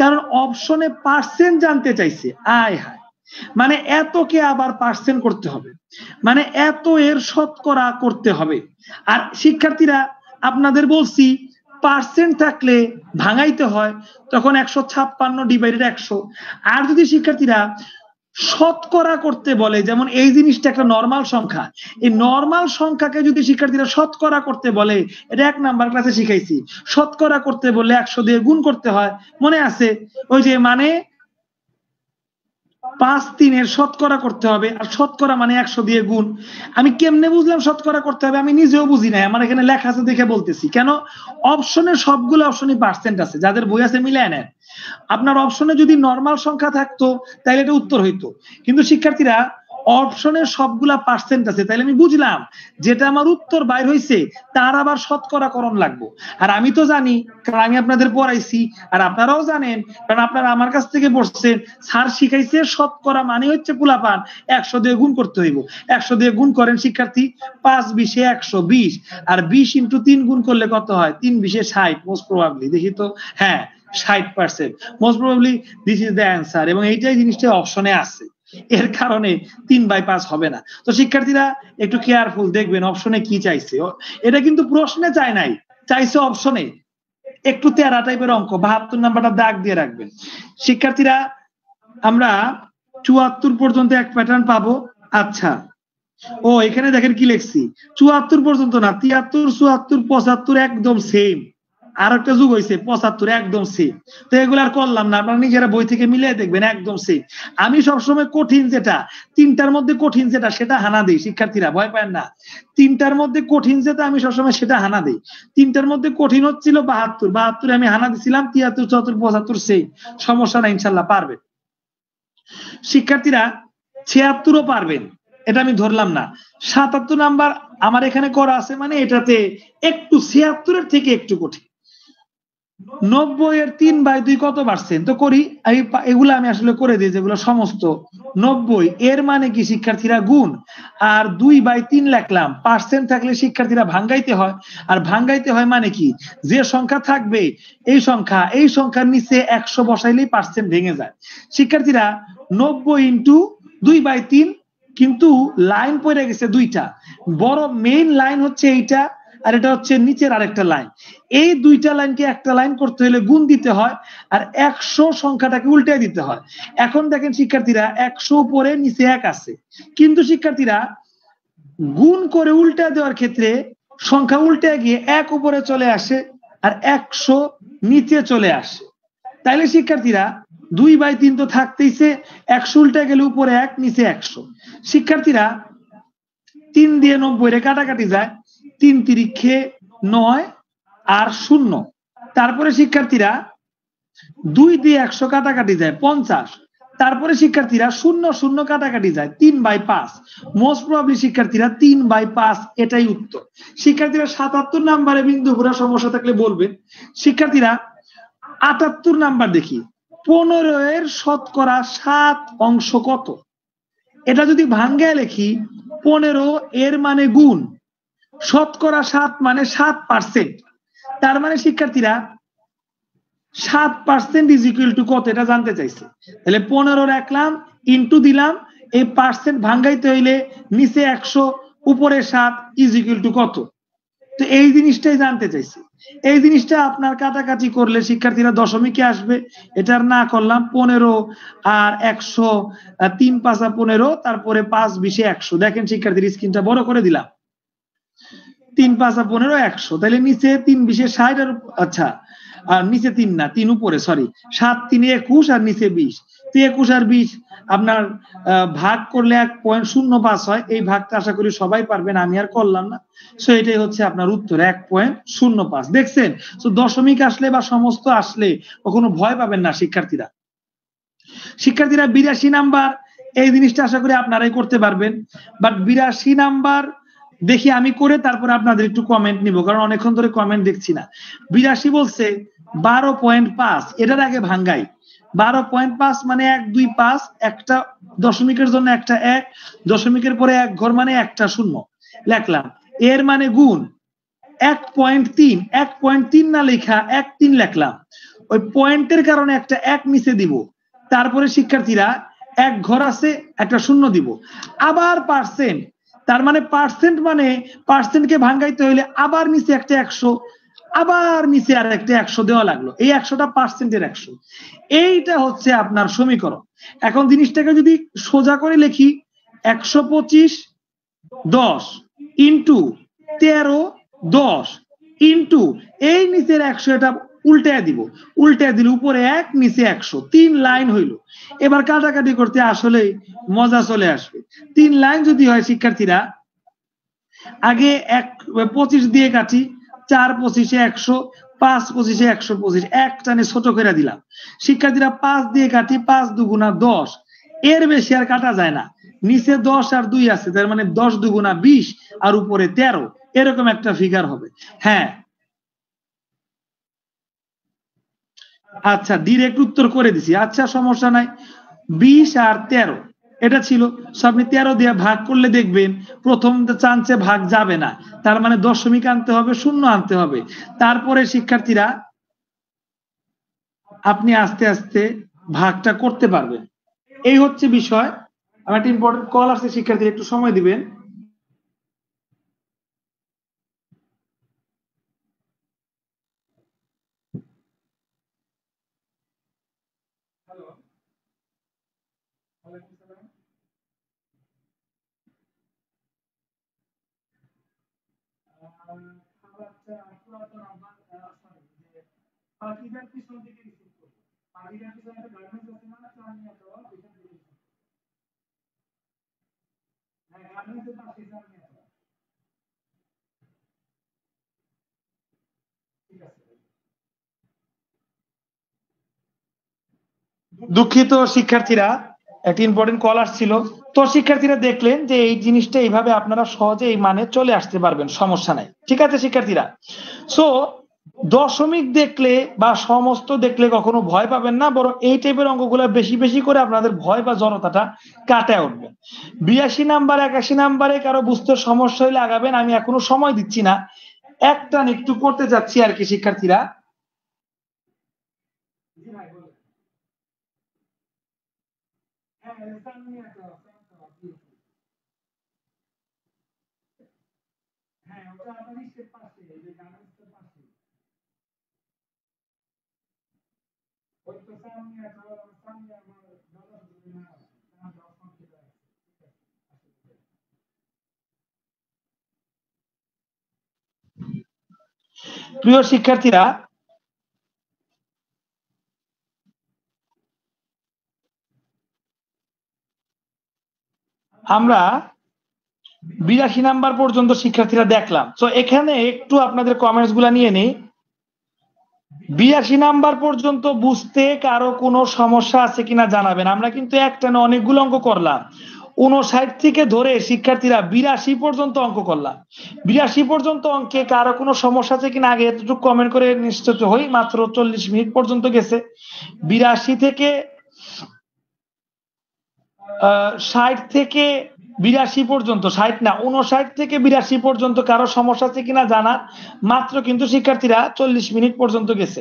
কারণ অপশনে পার্সেন্ট জানতে চাইছে। আয় হায়, মানে এতকে আবার পার্সেন্ট করতে হবে, মানে এত এর শতকরা করতে হবে। আর শিক্ষার্থীরা আপনাদের বলছি পার্সেন্ট থাকলে ভাঙাইতে হয়, তখন 156 ডিভাইডেড 100। আর যদি শিক্ষার্থীরা শতকরা করতে বলে, যেমন এই জিনিসটা একটা নরমাল সংখ্যা, এই নরমাল সংখ্যাকে যদি শিক্ষার্থীরা শতকরা করতে বলে, এটা 1 নাম্বার ক্লাসে শিখাইছি, শতকরা করতে বললে 100 দিয়ে গুণ করতে হয়, মনে আছে? ওই যে মানে 5 3 এর শতকরা করতে হবে, আর শতকরা মানে 100 দিয়ে গুণ। আমি কেমনে বুঝলাম শতকরা করতে হবে? আমি নিজেও বুঝি নাই, আমার এখানে লেখা আছে দেখে বলতেছি। কেন? অপশনে সবগুলো অপশনই পার্সেন্ট আছে, যাদের বই আছে মিলায় নেন। আপনার অপশনে যদি নরমাল সংখ্যা থাকতো তাহলে এটা উত্তর হইতো, কিন্তু শিক্ষার্থীরা অপশনের সবগুলা পার্সেন্ট আছে, তাহলে আমি বুঝলাম যেটা আমার উত্তর বাইর হইছে তার আবার শতকরা করণ লাগবো। আর আমি তো জানি, কারণ আমি আপনাদের পড়াইছি, আর আপনারাও জানেন, কারণ আপনারা আমার কাছ থেকে পড়ছেন, স্যার শিখাইছে শতকরা মানে হচ্ছে পোলাপান 100 দিয়ে গুণ করতে হইব। 100 দিয়ে গুণ করেন শিক্ষার্থী, 5 20 এ 120, আর 20 ইন্টু 3 গুণ করলে কত হয়? 3 20 এ 60, মোস্ট প্রবাবলি, দেখি তো, হ্যাঁ 60%, most probably this is the answer. এবং এইটাই জিনিসটা অপশনে আছে, এর কারণে 3/5 হবে না। তো শিক্ষার্থীরা একটু কেয়ারফুল দেখবেন অপশনে কি চাইছে। এটা কিন্তু প্রশ্নে চায় নাই, চাইছে অপশনে। একটু তেরা টাইপের অঙ্ক, 72 নাম্বারটা দাগ দিয়ে রাখবেন শিক্ষার্থীরা। আমরা 74 পর্যন্ত এক প্যাটার্ন পাবো। আচ্ছা, ও এখানে দেখেন কি লিখছি, 74 পর্যন্ত না, 73 74 75 একদম সেম, আর একটা যুগ হয়েছে 75 একদম সেম। তো এগুলো আর করলাম না, আপনারা নিজেরা বই থেকে মিলিয়ে দেখবেন একদম সেম। আমি সবসময় কঠিন যেটা, তিনটার মধ্যে কঠিন যেটা সেটা হানা দিই, শিক্ষার্থীরা ভয় পায় না। তিনটার মধ্যে কঠিন যেটা আমি সবসময় সেটা হানা দিই। তিনটার মধ্যে কঠিন হচ্ছিল 72, 72 আমি হানা দিছিলাম, 73, 74, 75 সেই সমস্যা না, ইনশাল্লাহ পারবেন শিক্ষার্থীরা। 76ও পারবেন, এটা আমি ধরলাম না। 77 নাম্বার আমার এখানে করা আছে, মানে এটাতে একটু 76-এর থেকে একটু কঠিন। 90-এর 3/2 কত পার্সেন্ট তো করি, এগুলো আমি আসলে করে দিই যেগুলো সমস্ত 90 এর মানে কি শিক্ষার্থীরা গুণ, আর 2/3 লিখলাম। পার্সেন্ট থাকলে শিক্ষার্থীরা ভাঙ্গাইতে হয়, আর ভাঙ্গাইতে হয় মানে কি, যে সংখ্যা থাকবে এই সংখ্যার নিচে 100 বসাইলেই পার্সেন্ট ভেঙে যায় শিক্ষার্থীরা। 90 ইন্টু 2/3, কিন্তু লাইন পড়ে গেছে দুইটা, বড় মেইন লাইন হচ্ছে এইটা, আর এটা হচ্ছে নিচের আরেকটা লাইন। এই দুইটা লাইনকে একটা লাইন করতে হলে গুণ দিতে হয়, আর 100 সংখ্যাটাকে উল্টে দিতে হয়। এখন দেখেন শিক্ষার্থীরা 100 উপরে নিচে 1 আছে, কিন্তু শিক্ষার্থীরা গুণ করে উল্টে দেওয়ার ক্ষেত্রে সংখ্যা উল্টে গিয়ে 1 উপরে চলে আসে আর 100 নিচে চলে আসে। তাইলে শিক্ষার্থীরা 2/3 তো থাকতেইছে, 100 উল্টে গেলে উপরে 1 নিচে 100। শিক্ষার্থীরা 3 দিয়ে 90 কাটাকাটি যায়, 3 তিরিক্ষে 9 আর 0। তারপরে শিক্ষার্থীরা 2 দিয়ে 100 কাটাকাটি যায় 50। তারপরে শিক্ষার্থীরা 0 কাটাকাটি যায় 3/5। মোস্ট প্রবাবলি শিক্ষার্থীরা 3/5 এটাই উত্তর। শিক্ষার্থীরা 77 নাম্বারে বিন্দু ঘোরা সমস্যা থাকলে বলবেন। শিক্ষার্থীরা 78 নাম্বার দেখি, 15-এর শতকরা 7 অংশ কত? এটা যদি ভাঙ্গায় লিখি, 15 এর মানে গুণ, শতকরা 7 মানে 7%। তার মানে শিক্ষার্থীরা 7% ইজ ইকুয়াল টু কত, এটা জানতে চাইছে। তাহলে 15 রাখলাম, ইন্টু দিলাম, এই পার্সেন্ট ভাঙ্গাইতে হইলে নিচে 100 উপরে 7 ইজ ইকুয়াল টু কত। তো এই জিনিসটাই জানতে চাইছি। এই জিনিসটা আপনার কাটাকাটি করলে শিক্ষার্থীরা দশমিকে আসবে। এটার না করলাম 15 আর 100, 3 5 15, তারপরে 5 20 100। দেখেন শিক্ষার্থীর স্ক্রিনটা বড় করে দিলাম। 3 5 15 100, তাহলে নিচে 3 20 60 আর আচ্ছা, আর নিচে 3 না, 3 উপরে, সরি, 7 3 21 আর নিচে 20। তো 21 আর 20 আপনার ভাগ করলে 1.05 হয়। এই ভাগটা আশা করি সবাই পারবেন, আমি আর করলাম না। সো এটাই হচ্ছে আপনার উত্তর, 1.05। দেখছেন, তো দশমিক আসলে বা সমস্ত আসলে কখনো ভয় পাবেন না শিক্ষার্থীরা। শিক্ষার্থীরা 82 নাম্বার, এই জিনিসটা আশা করি আপনারাই করতে পারবেন। বাট 82 নাম্বার দেখি আমি করে তারপর আপনাদের একটু কমেন্ট নিব, কারণ অনেকক্ষণ ধরে কমেন্ট দেখছি না। 82 বলছে 12.5, এটার আগে ভাঙ্গাই। 12.5 মানে 1 2 5, একটা দশমিকের জন্য একটা 1, দশমিকের পরে 1 ঘর মানে একটা 0 লিখলাম। এর মানে গুণ 1.3, 1.3 না লেখা 1.3 লিখলাম। ওই পয়েন্টের কারণে একটা 1 নিচে দিব। তারপরে শিক্ষার্থীরা 1 ঘর আছে, একটা 0 দিব। আবার পার্সেন্ট, তার মানে পার্সেন্ট মানে পার্সেন্টকে ভাঙ্গাইতে হইলে আবার নিচে একটা 100, আবার নিচে আর একটা 100 দেওয়া লাগলো। এই 100টা পার্সেন্টের 100। এইটা হচ্ছে আপনার সমীকরণ। এখন জিনিসটাকে যদি সোজা করে লিখি, 125 10 ইন্টু 13 10 ইন্টু এই নিচের 100, এটা উল্টে দিব। উল্টে দিলে উপরে 1 নিচে 100, 3 লাইন হইল। এবার কাটাকাটি করতে আসলে মজা চলে আসবে। 3 লাইন যদি হয় শিক্ষার্থীরা, আগে 25 দিয়ে কাটি, 4 25 100, 5 25 125, এক টানে ছোট করে দিলাম। শিক্ষার্থীরা 5 দিয়ে কাটি, 5 2 10, এর বেশি আর কাটা যায় না। নিচে 10 আর 2 আছে, তার মানে 10 2 20 আর উপরে 13, এরকম একটা ফিগার হবে। হ্যাঁ, আচ্ছা, ডিরেক্ট উত্তর করে দিছি, আচ্ছা সমস্যা নাই। 20 আর 13 এটা ছিল। আপনি 13 দিয়ে ভাগ করলে দেখবেন প্রথম চান্সে ভাগ যাবে না, তার মানে দশমিক আনতে হবে, 0 আনতে হবে। তারপরে শিক্ষার্থীরা আপনি আস্তে আস্তে ভাগটা করতে পারবেন। এই হচ্ছে বিষয়। আমার একটা ইম্পর্টেন্ট কল আসছে, শিক্ষার্থীরা একটু সময় দিবেন। হ্যালো, ওয়ালাইকুম আসসালাম। খাবারটা পুরাতন আমার দুঃখিত শিক্ষার্থীরা, একটা ইম্পর্টেন্ট কল আসছিল। তো শিক্ষার্থীরা দেখলেন যে এই জিনিসটা এইভাবে আপনারা সহজে এই মানে চলে আসতে পারবেন, সমস্যা নাই। ঠিক আছে শিক্ষার্থীরা? সো দশমিক দেখলে বা সমস্ত দেখলে কখনো ভয় পাবেন না, বরং এই টাইপের অঙ্কগুলো বেশি বেশি করে আপনাদের ভয় বা জড়তাটা কাটায় উঠবেন। 82 নাম্বার 81 নাম্বারে কারো বুঝতে সমস্যা হলে আগাবেন, আমি এখনো সময় দিচ্ছি না, একটা একটু করতে যাচ্ছি আর কি শিক্ষার্থীরা। প্রিয় শিক্ষার্থীরা, আমরা 82 নাম্বার পর্যন্ত শিক্ষার্থীরা দেখলাম। তো এখানে একটু আপনাদের কমেন্টস গুলা নিয়ে নেই। 82 নাম্বার পর্যন্ত বুঝতে কারো কোনো সমস্যা আছে কিনা জানাবেন। আমরা কিন্তু একটা না অনেকগুলো অঙ্ক করলাম। 59 থেকে ধরে শিক্ষার্থীরা 82 পর্যন্ত অঙ্ক করলাম। 82 পর্যন্ত অঙ্কে কারো কোনো সমস্যা আছে কিনা আগে এতটুকু কমেন্ট করে নিশ্চিত হই। মাত্র 40 মিনিট পর্যন্ত গেছে। 82 থেকে 60 থেকে 82 পর্যন্ত, 60 না 59 থেকে 82 পর্যন্ত কারো সমস্যা আছে কিনা জানা। মাত্র কিন্তু শিক্ষার্থীরা 40 মিনিট পর্যন্ত গেছে।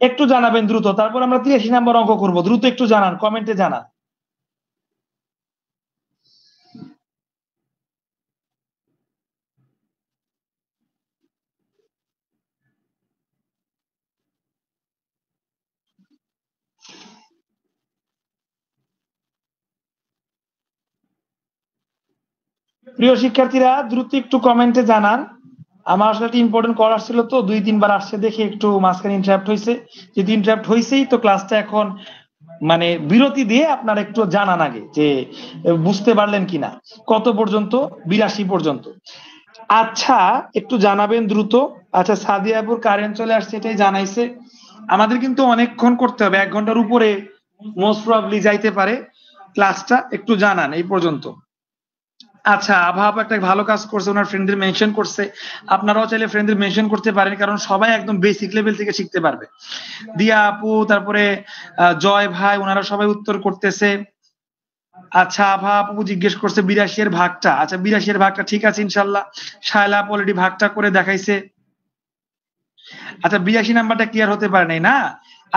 একটু জানাবেন দ্রুত, তারপর আমরা 83 নাম্বার অঙ্ক করব। দ্রুত একটু জানান, কমেন্টে জানান। প্রিয় শিক্ষার্থীরা, দ্রুত একটু কমেন্টে জানান। আমার আসলে একটা ইম্পর্টেন্ট কল আসছিল, তো 2-3 বার আসছে দেখে একটু মাঝখানে ইন্টারাপ্ট হয়েছে। যদি ইন্টারাপ্ট হয়েছেই তো ক্লাসটা এখন মানে বিরতি দিয়ে আপনারা একটু জানান আগে যে বুঝতে পারলেন কিনা, কত পর্যন্ত? 82 পর্যন্ত। আচ্ছা একটু জানাবেন দ্রুত। আচ্ছা সাদিয়াপুর কারেন্ট চলে আসছে, এটাই জানাইছে। আমাদের কিন্তু অনেকক্ষণ করতে হবে, 1 ঘন্টার উপরে মোস্ট প্রবাবলি যাইতে পারে ক্লাসটা। একটু জানান এই পর্যন্ত। আচ্ছা আভা আপু একটা ভালো কাজ করছে, ওনার ফ্রেন্ডদের মেনশন করছে। আপনারাও চাইলে ফ্রেন্ডদের মেনশন করতে পারেন, কারণ সবাই একদম বেসিক লেভেল থেকে শিখতে পারবে। দিয়া আপু, তারপরে জয় ভাই, ওনারা সবাই উত্তর করতেছে। আচ্ছা আভা আপু জিজ্ঞেস করছে 82 এর ভাগটা। আচ্ছা 82 এর ভাগটা ঠিক আছে ইনশাল্লাহ। শায়লা আপু অলরেডি ভাগটা করে দেখাইছে। আচ্ছা 82 নাম্বারটা ক্লিয়ার হতে পারে নাই না?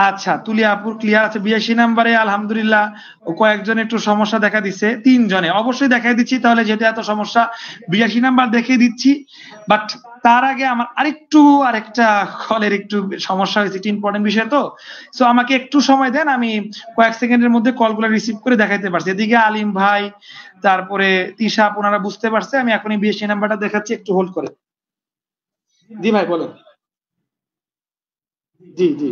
আচ্ছা তুলিয়া আপুর ক্লিয়ার আছে। 82 নাম্বারে আলহামদুলিল্লাহ কয়েকজন একটু সমস্যা দেখা দিচ্ছে। 3 জনে অবশ্যই দেখাই দিচ্ছি, তাহলে যেহেতু এত সমস্যা 82 নাম্বার দেখিয়ে দিচ্ছি। বাট তার আগে আমার আরেকটা কলের একটু সমস্যা হয়েছে, একটু ইম্পর্টেন্ট বিষয় তো। সো আমাকে একটু সময় দেন, আমি কয়েক সেকেন্ডের মধ্যে কলগুলো রিসিভ করে দেখাইতে পারছি। এদিকে আলিম ভাই, তারপরে তিশা আপু, ওনারা বুঝতে পারছে। আমি এখনই 82 নাম্বারটা দেখাচ্ছি, একটু হোল্ড করে। জি ভাই বলেন। জি জি।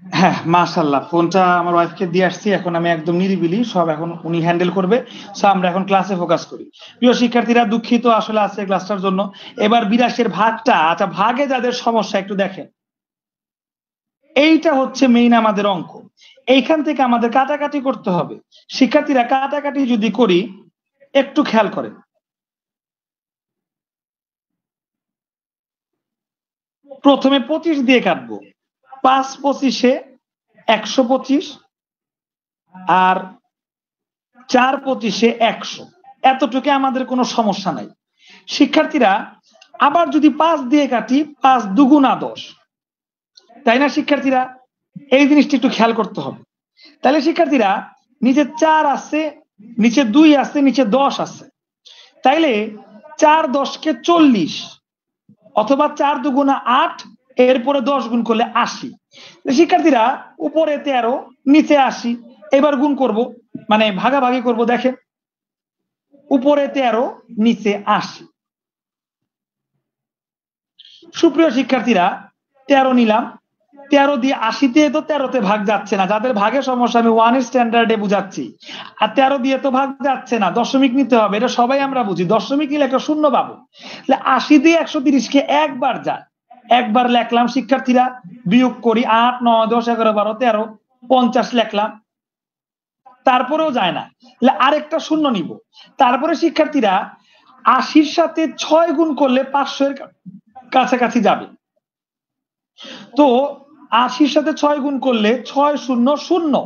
হ্যাঁ মাশাআল্লাহ, ফোনটা আমার ওয়াইফকে দিয়ে আসছি, এখন আমি একদম নিরিবিলি, সব এখন উনি হ্যান্ডেল করবে। সো আমরা এখন ক্লাসে ফোকাস করি। প্রিয় শিক্ষার্থীরা, দুঃখিত আসলে আজকে ক্লাসটার জন্য। এবার 82 এর ভাগটা, আচ্ছা ভাগে যাদের সমস্যা একটু দেখেন। এইটা হচ্ছে মেইন আমাদের অঙ্ক। এইখান থেকে আমাদের কাটাকাটি করতে হবে। শিক্ষার্থীরা কাটাকাটি যদি করি, একটু খেয়াল করেন। প্রথমে 25 দিয়ে কাটবো। 5 25-এ 125, আর 4 25 100, এতটুকু আমাদের কোনো সমস্যা নাই। শিক্ষার্থীরা আবার যদি 5 দিয়ে কাটি, 5 দুগুণা 10, তাই না শিক্ষার্থীরা? এই জিনিসটা একটু খেয়াল করতে হবে। তাহলে শিক্ষার্থীরা নিচে 4 আছে, নিচে 2 আছে, নিচে 10 আছে, তাইলে 4 10 কে 40, অথবা 4 দুগুণা 8, এরপরে 10 গুণ করলে 80। শিক্ষার্থীরা উপরে 13, নিচে 80, এবার গুণ করব, মানে ভাগাভাগি করব। দেখেন উপরে 13, নিচে 80। সুপ্রিয় শিক্ষার্থীরা 13 নিলাম, 13 দিয়ে 80 তো 13তে ভাগ যাচ্ছে না। যাদের ভাগে সমস্যা আমি 1 স্ট্যান্ডার্ডে বুঝাচ্ছি। আর 13 দিয়ে তো ভাগ যাচ্ছে না, দশমিক নিতে হবে, এটা সবাই আমরা বুঝি। দশমিক নিলে একটা শূন্য পাবো। 80 দিয়ে 130 কে একবার যায়, একবার লেখলাম শিক্ষার্থীরা। বিয়োগ করি 8 9 10 11 12 13 50 লেখলাম, তারপরেও যায় না, আরেকটা শূন্য নিব। তারপরে শিক্ষার্থীরা 80-র সাথে 6 গুণ করলে 500 এর কাছাকাছি যাবে। তো 80-র সাথে 6 গুণ করলে 6 0 0,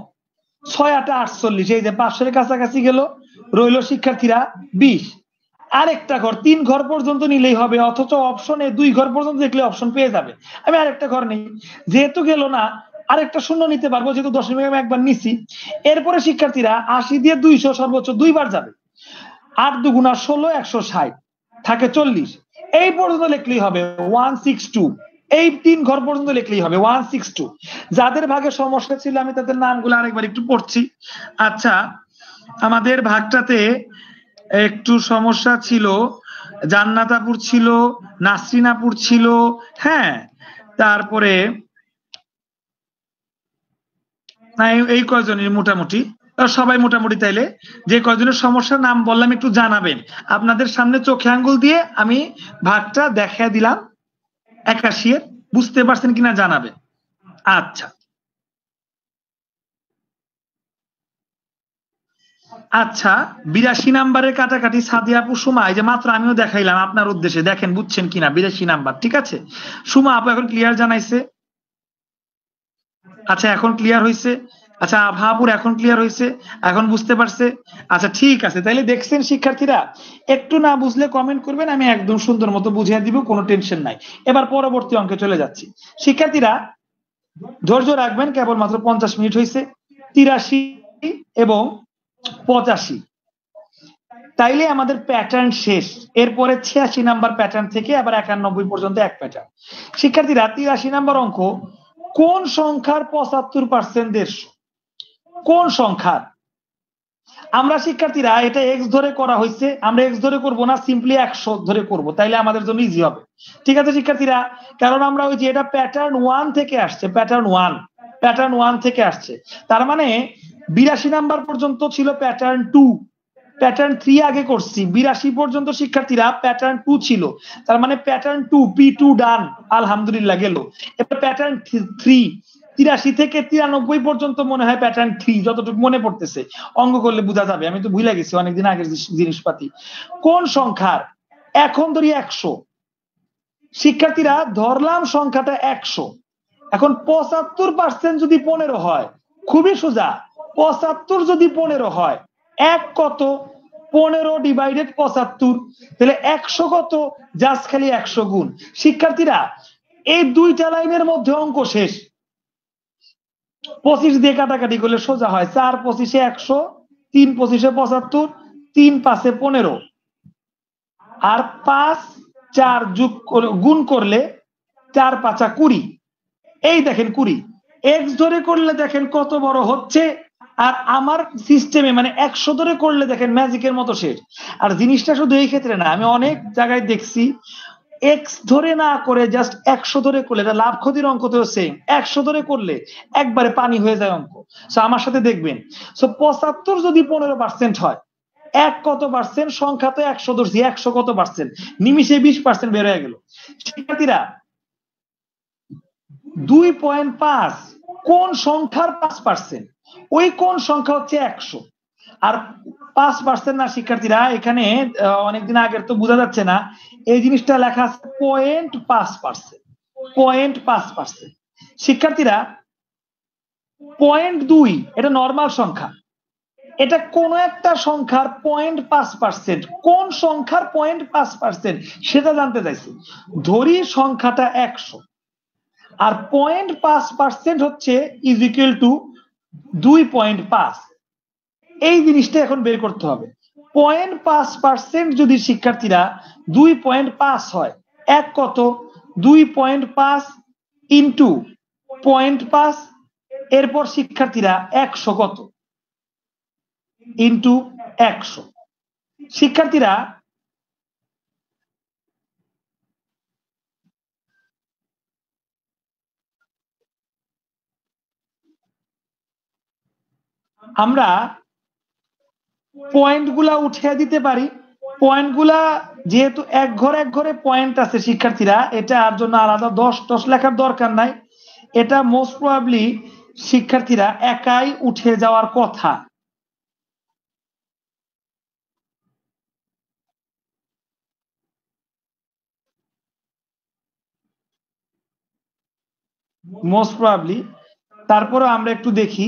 6 8 48, এই যে 500 এর কাছাকাছি গেল। রইল শিক্ষার্থীরা 20। আরেকটা ঘর, 3 ঘর পর্যন্ত নিলেই হবে, অথচ অপশনে 2 ঘর পর্যন্ত দেখলে অপশন পেয়ে যাবে। আমি আরেকটা ঘর নেই, যেহেতু গেল না আরেকটা শূন্য নিতে পারবো, যেহেতু দশমিক আমি একবার নিছি। এরপরে শিক্ষার্থীরা 80 দিয়ে 200 সর্বোচ্চ 2 বার যাবে। 8 দুগুণা 16, 160, থাকে 40। এই পর্যন্ত লিখলেই হবে 162। এই 3 ঘর পর্যন্ত লিখলেই হবে 162। যাদের ভাগে সমস্যা ছিল আমি তাদের নামগুলো আরেকবার একটু পড়ছি। আচ্ছা, আমাদের ভাগটাতে একটু সমস্যা ছিল, জান্নাতাপুর ছিল, নাসরিনাপুর ছিল, হ্যাঁ, তারপরে এই কয়জনের মোটামুটি সবাই মোটামুটি। তাইলে যে কয়জনের সমস্যার নাম বললাম একটু জানাবেন। আপনাদের সামনে চোখে আঙ্গুল দিয়ে আমি ভাগটা দেখা দিলাম 81 এর, বুঝতে পারছেন কিনা জানাবেন। আচ্ছা আচ্ছা, 82 নাম্বারের কাটাকাটি সাদিয়া আপু, সুমা, এই যে মাত্র আমিও দেখাইলাম আপনার উদ্দেশ্যে, দেখেন বুঝছেন কিনা। 82 নাম্বার, ঠিক আছে। সুমা আপু এখন ক্লিয়ার জানাইছে। আচ্ছা এখন ক্লিয়ার হয়েছে। আচ্ছা আভাপুর এখন ক্লিয়ার হয়েছে, এখন বুঝতে পারছে। আচ্ছা ঠিক আছে, তাইলে দেখছেন শিক্ষার্থীরা, একটু না বুঝলে কমেন্ট করবেন, আমি একদম সুন্দর মতো বুঝিয়ে দিব, কোনো টেনশন নাই। এবার পরবর্তী অঙ্কে চলে যাচ্ছি। শিক্ষার্থীরা ধৈর্য রাখবেন, কেবলমাত্র 50 মিনিট হয়েছে। 83 এবং 85, তাইলে আমাদের প্যাটার্ন শেষ। এরপরে 86 নাম্বার প্যাটার্ন থেকে আবার 91 পর্যন্ত এক প্যাটার্ন। শিক্ষার্থীরা 83 নাম্বার অঙ্ক, কোন সংখ্যার 75% 150? কোন সংখ্যার? আমরা শিক্ষার্থীরা এটা এক্স ধরে করা হয়েছে, আমরা এক্স ধরে করব না, সিম্পলি 100 ধরে করব, তাইলে আমাদের জন্য ইজি হবে। ঠিক আছে শিক্ষার্থীরা, কারণ আমরা ওই যে এটা প্যাটার্ন 1 থেকে আসছে, প্যাটার্ন 1 থেকে আসছে। তার মানে 82 নাম্বার পর্যন্ত ছিল প্যাটার্ন 2, প্যাটার্ন 3 আগে করছি। 82 পর্যন্ত শিক্ষার্থীরা প্যাটার্ন 2 ছিল, তার মানে প্যাটার্ন 2 P2 ডান, আলহামদুলিল্লাহ গেল। এবার প্যাটার্ন 3, 83 থেকে 93 পর্যন্ত মনে হয় প্যাটার্ন 3, যতটুকু মনে পড়তেছে, অঙ্ক করলে বোঝা যাবে, আমি তো ভুলে গেছি অনেকদিন আগের জিনিসপাতি। কোন সংখ্যার, এখন ধরি 100, শিক্ষার্থীরা ধরলাম সংখ্যাটা 100। এখন 75% যদি 15 হয়, খুবই সোজা, 75 যদি 15 হয়, এক কত? 15 ডিভাইডেড 75, তাহলে 100 কত? জাস্ট খালি 100 গুণ। শিক্ষার্থীরা এই দুইটা লাইনের মধ্যে অঙ্ক শেষ। 25 দিয়ে কাটাকাটি করলে সোজা হয়, 4 25 100, 3 25 75, 3 5 15, আর 5 4 গুণ করলে 4 5 20। এই দেখেন 20, এক্স ধরে করলে দেখেন কত বড় হচ্ছে, আর আমার সিস্টেমে মানে 100 ধরে করলে দেখেন ম্যাজিকের মতো শেষ। আর জিনিসটা শুধু এই ক্ষেত্রে না, আমি অনেক জায়গায় দেখছি এক্স ধরে না করে জাস্ট 100 ধরে করলে, এটা লাভ ক্ষতির অঙ্কতেও সেম, 100 ধরে করলে একবারে পানি হয়ে যায় অঙ্ক। সো আমার সাথে দেখবেন, সো 75 যদি 15% হয়, এক কত পার্সেন্ট? সংখ্যা তো 100 ধরছি, 100 কত পার্সেন্ট? নিমিশে 20% বের হয়ে গেল। শিক্ষার্থীরা 2.5 কোন সংখ্যার 5%? ওই কোন সংখ্যা হচ্ছে 100, আর 5% না শিক্ষার্থীরা, এখানে অনেকদিন আগের তো বোঝা যাচ্ছে না, এই জিনিসটা লেখা আছে 0.5%, 0.5%। শিক্ষার্থীরা 0.2 এটা নরমাল সংখ্যা, এটা কোন একটা সংখ্যার 0.5%, কোন সংখ্যার 0.5% সেটা জানতে চাইছি। ধরি সংখ্যাটা 100 আর 0.5% হচ্ছে ইজ ইকুয়াল টু 2.5। এই জিনিসটা এখন বের করতে হবে। 0.5% যদি শিক্ষার্থীরা 2.5 হয়, এক কত? 2.5 ইন্টু 0.5, এরপর শিক্ষার্থীরা 100 কত? ইন্টু 100। শিক্ষার্থীরা আমরা পয়েন্টগুলা উঠিয়ে দিতে পারি। পয়েন্টগুলা যেহেতু এক ঘরে পয়েন্ট আছে শিক্ষার্থীরা, এটা আর জন্য আলাদা 10 লেখার দরকার নাই। এটা মোস্ট প্রবাবলি শিক্ষার্থীরা একাই উঠে যাওয়ার কথা। Most probably. তারপরে আমরা একটু দেখি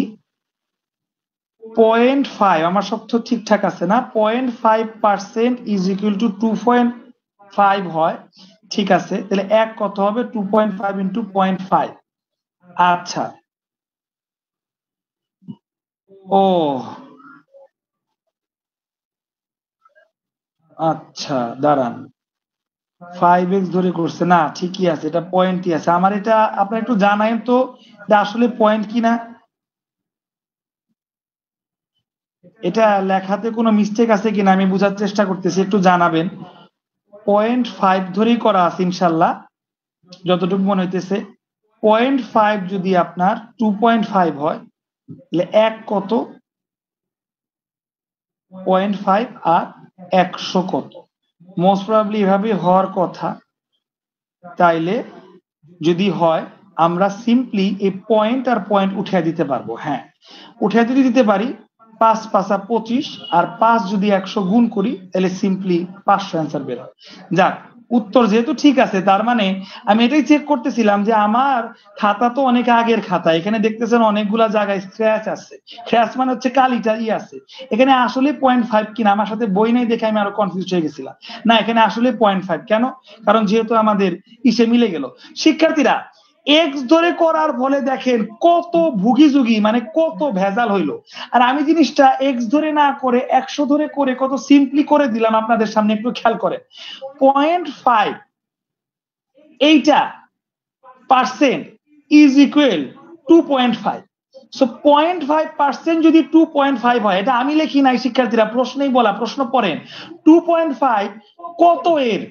0.5, আমার সব তো ঠিকঠাক আছে না? 0.5% ইজ ইকুয়াল টু 2.5 হয়, ঠিক আছে। তাহলে এক কত হবে? 2.5 ইন্টু 0.5। আচ্ছা, ও আচ্ছা, দাঁড়ান, 5x ধরে করছে না? ঠিকই আছে, এটা পয়েন্টই আছে। আমার এটা আপনারা একটু জানাই তো আসলে পয়েন্ট কিনা। এটা লেখাতে কোনো মিস্টেক আছে কিনা আমি বোঝার চেষ্টা করতেছি, একটু জানাবেন। 0.5 ধরেই করা আছে ইনশাল্লাহ, যতটুকু মনে হইতেছে। 0.5 যদি আপনার 2.5 হয়, তাহলে এক কত? 0.5 আর 100 কত? মোস্ট প্রবাবলি এভাবে হওয়ার কথা। তাইলে যদি হয় আমরা সিম্পলি এই পয়েন্ট আর পয়েন্ট উঠিয়ে দিতে পারবো। হ্যাঁ, উঠিয়ে যদি দিতে পারি, 5 5 25, আর 5 যদি 100 গুণ করি তাহলে সিম্পলি 500 অ্যান্সার বের হয়। যাক, উত্তর যেহেতু ঠিক আছে, তার মানে আমি এটাই চেক করতেছিলাম যে আমার খাতা তো অনেক আগের খাতা, এখানে দেখতেছেন অনেকগুলা জায়গায় স্ক্র্যাচ আছে। স্ক্র্যাচ মানে হচ্ছে কালিটা আছে। এখানে আসলে 0.5 কিনা, আমার সাথে বই নেই দেখে আমি আরো কনফিউজ হয়ে গেছিলাম। না, এখানে আসলে 0.5। কেন? কারণ যেহেতু আমাদের ইসে মিলে গেল। শিক্ষার্থীরা এক্স ধরে করার ফলে দেখেন কত ভুগিযুগি, মানে কত ভেজাল হইলো। আর আমি জিনিসটা এক্স ধরে না করে 100 ধরে করে কত সিম্পলি করে দিলাম আপনাদের সামনে, একটু খেয়াল করেন। 0.5 এইটা পার্সেন্ট ইজ ইকুয়াল 2.5। সো 0.5% যদি 2.5 হয়, এটা আমি লিখি নাই শিক্ষার্থীরা, প্রশ্নেই বলা, প্রশ্ন পড়েন। 2.5 কত এর,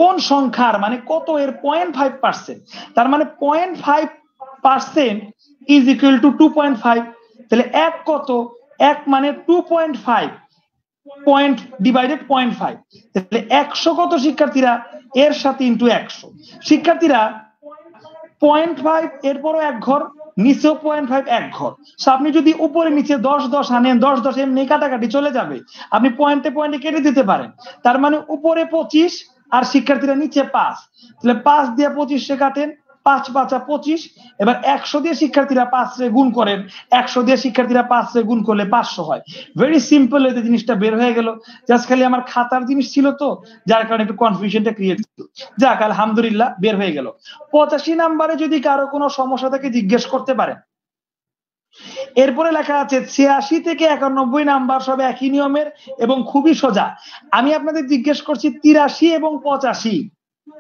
কোন সংখ্যার, মানে কত এর 0.5%। তার মানে 0.5% ইজ ইকুয়াল টু 2.5। তাহলে এক কত? এক মানে 2.5 পয়েন্ট ডিভাইডেড 0.5, তাহলে 100 কত শিক্ষার্থীরা? এর সাথে ইন্টু 100। শিক্ষার্থীরা 0.5 এরপরও এক ঘর, নিচেও 0.5 এক ঘর। আপনি যদি উপরে নিচে 10 10 আনেন, 10 10 এমনি কাটাকাটি চলে যাবে, আপনি পয়েন্টে পয়েন্টে কেটে দিতে পারেন। তার মানে উপরে 25 আর শিক্ষার্থীরা নিচে 5, তাহলে 5 দিয়ে 25 কাটেন, 5 5 25। এবার 100 দিয়ে শিক্ষার্থীরা 5 রে গুণ করেন, 100 দিয়ে শিক্ষার্থীরা 5 রে গুণ করলে 500 হয়। ভেরি সিম্পল, এতে জিনিসটা বের হয়ে গেল। জাস্ট খালি আমার খাতার জিনিস ছিল তো, যার কারণে একটু কনফিউশনটা ক্রিয়েট ছিল। যাক, আলহামদুলিল্লাহ বের হয়ে গেল। 85 নাম্বারে যদি কারো কোনো সমস্যা থাকে জিজ্ঞেস করতে পারেন। এরপরে লেখা আছে 86 থেকে 91 নাম্বার সব একই নিয়মের এবং খুবই সোজা। আমি আপনাদের জিজ্ঞেস করছি 83 এবং 85।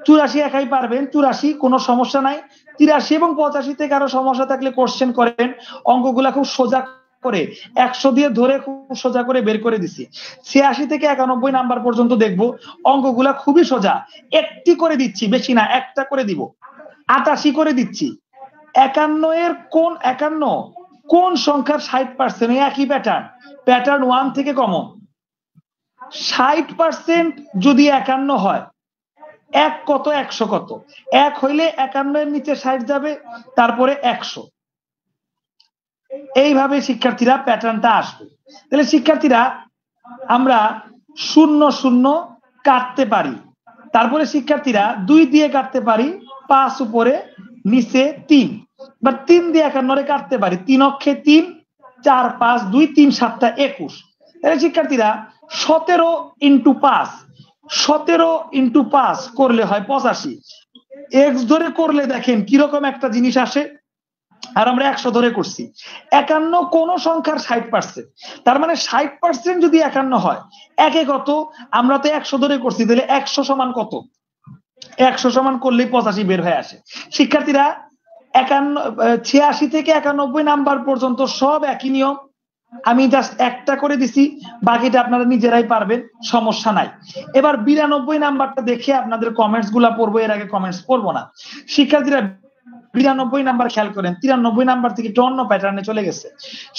84 একাই পারবেন, 84 কোনো সমস্যা নাই। 83 এবং 85 থেকে কারো সমস্যা থাকলে কোশ্চেন করেন। অঙ্কগুলা খুব সোজা করে 100 দিয়ে ধরে খুব সোজা করে বের করে দিছি। 86 থেকে 91 নাম্বার পর্যন্ত দেখবো অঙ্কগুলা খুবই সোজা। একটি করে দিচ্ছি, বেশি না, একটা করে দিব। 88 করে দিচ্ছি। 51 এর কোন 51 কোন সংখ্যার 60%? একই প্যাটার্ন, প্যাটার্ন 1 থেকে কমন। 60% যদি 51 হয়, এক কত? 100 কত? এক হইলে 51 এর নিচে 60 যাবে, তারপরে 100। এইভাবে শিক্ষার্থীরা প্যাটার্নটা আসবে। তাহলে শিক্ষার্থীরা আমরা 0 0 কাটতে পারি। তারপরে শিক্ষার্থীরা 2 দিয়ে কাটতে পারি, 5 উপরে নিচে 3। বা 3 দিয়ে 51 কাটতে পারি, 3 অক্ষে 3, 4 5 2 3 7 21। তাহলে শিক্ষার্থীরা 17 × 5 17 × 5 করলে হয় 85। x ধরে করলে দেখেন কিরকম একটা জিনিস আসে, আর আমরা 100 ধরে করছি। 51 কোন সংখ্যার 60%, তার মানে 60% যদি 51 হয়, একে কত? আমরা তো 100 ধরে করছি, তাহলে 100 সমান কত? 100 সমান করলেই 85 বের হয়ে আসে। শিক্ষার্থীরা 86 থেকে 91 নাম্বার পর্যন্ত সব একই নিয়ম, আমি জাস্ট একটা করে দিছি, বাকিটা আপনারা নিজেরাই পারবেন, সমস্যা নাই। এবার 92 নাম্বারটা দেখে আপনাদের কমেন্টস গুলা পড়বো, এর আগে কমেন্টস পড়বো না। শিক্ষার্থীরা 92 নাম্বার খেয়াল করেন, 93 নাম্বার থেকে একটু অন্য প্যাটার্নে চলে গেছে।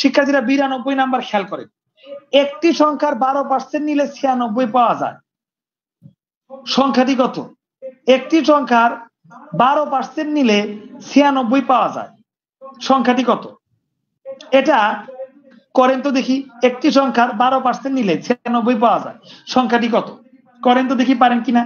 শিক্ষার্থীরা 92 নাম্বার খেয়াল করেন, একটি সংখ্যার 12% নিলে 96 পাওয়া যায়। সংখ্যাটি কত? একটি সংখ্যার 12% নিলে 96 পাওয়া যায়। সংখ্যাটি কত? এটা করেন তো দেখি, একটি সংখ্যার 12% নিলে 96 পাওয়া যায়, সংখ্যাটি কত? করেন তো দেখি, পারেন কিনা।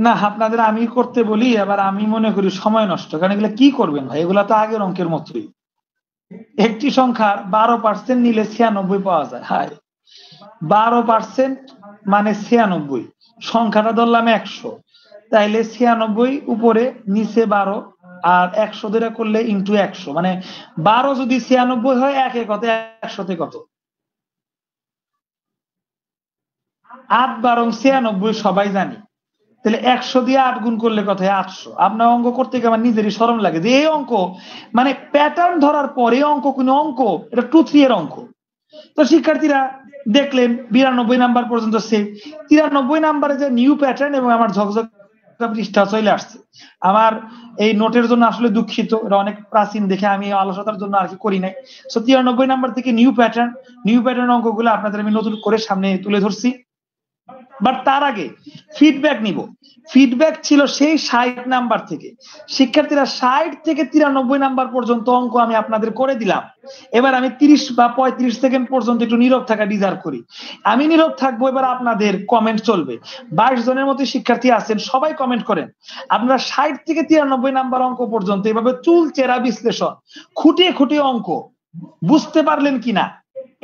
না, আপনাদের আমি করতে বলি, এবার আমি মনে করি সময় নষ্ট, কারণ এগুলা কি করবেন ভাই, এগুলা তো আগের অঙ্কের মতোই। একটি সংখ্যার 12% নিলে 96 পাওয়া যায়। হায়, 12% মানে 96, সংখ্যাটা ধরলাম 100, তাইলে 96 উপরে নিচে 12 আর 100 ধরে করলে ইন্টু 100, মানে 12 যদি 96 হয়, একে কত? 100তে কত? 8 12 96 সবাই জানি, তাহলে 100 দিয়ে 8 গুণ করলে কত হয়? 800। আপনার অঙ্ক করতে গিয়ে আমার নিজেরই শরম লাগে যে এই অঙ্ক, মানে প্যাটার্ন ধরার পরে অঙ্ক কোন অঙ্ক, এটা 2 3 এর অঙ্ক। তো শিক্ষার্থীরা দেখলেন 92 নাম্বার পর্যন্ত সেভ। 93 নাম্বারে যে নিউ প্যাটার্ন এবং আমার ঝকঝক পৃষ্ঠা চলে আসছে। আমার এই নোটের জন্য আসলে দুঃখিত, এটা অনেক প্রাচীন দেখে আমি অলসতার জন্য আর কি করি নাই। সো 93 নাম্বার থেকে নিউ প্যাটার্ন অঙ্কগুলো আপনাদের আমি নতুন করে সামনে তুলে ধরছি। বাট তার আগে ফিডব্যাক নিব। ফিডব্যাক ছিল সেই 60 নাম্বার থেকে। শিক্ষার্থীরা 60 থেকে 93 নাম্বার পর্যন্ত অঙ্ক আমি আপনাদের করে দিলাম। এবার আমি 30 বা 35 সেকেন্ড পর্যন্ত একটু নীরব থাকা ডিজার্ভ করি। আমি নীরব থাকবো, এবার আপনাদের কমেন্ট চলবে। 22 জনের মতো শিক্ষার্থী আছেন, সবাই কমেন্ট করেন। আপনারা 60 থেকে 93 নাম্বার অঙ্ক পর্যন্ত এভাবে চুলচেরা বিশ্লেষণ, খুঁটিয়ে খুঁটিয়ে অঙ্ক বুঝতে পারলেন কিনা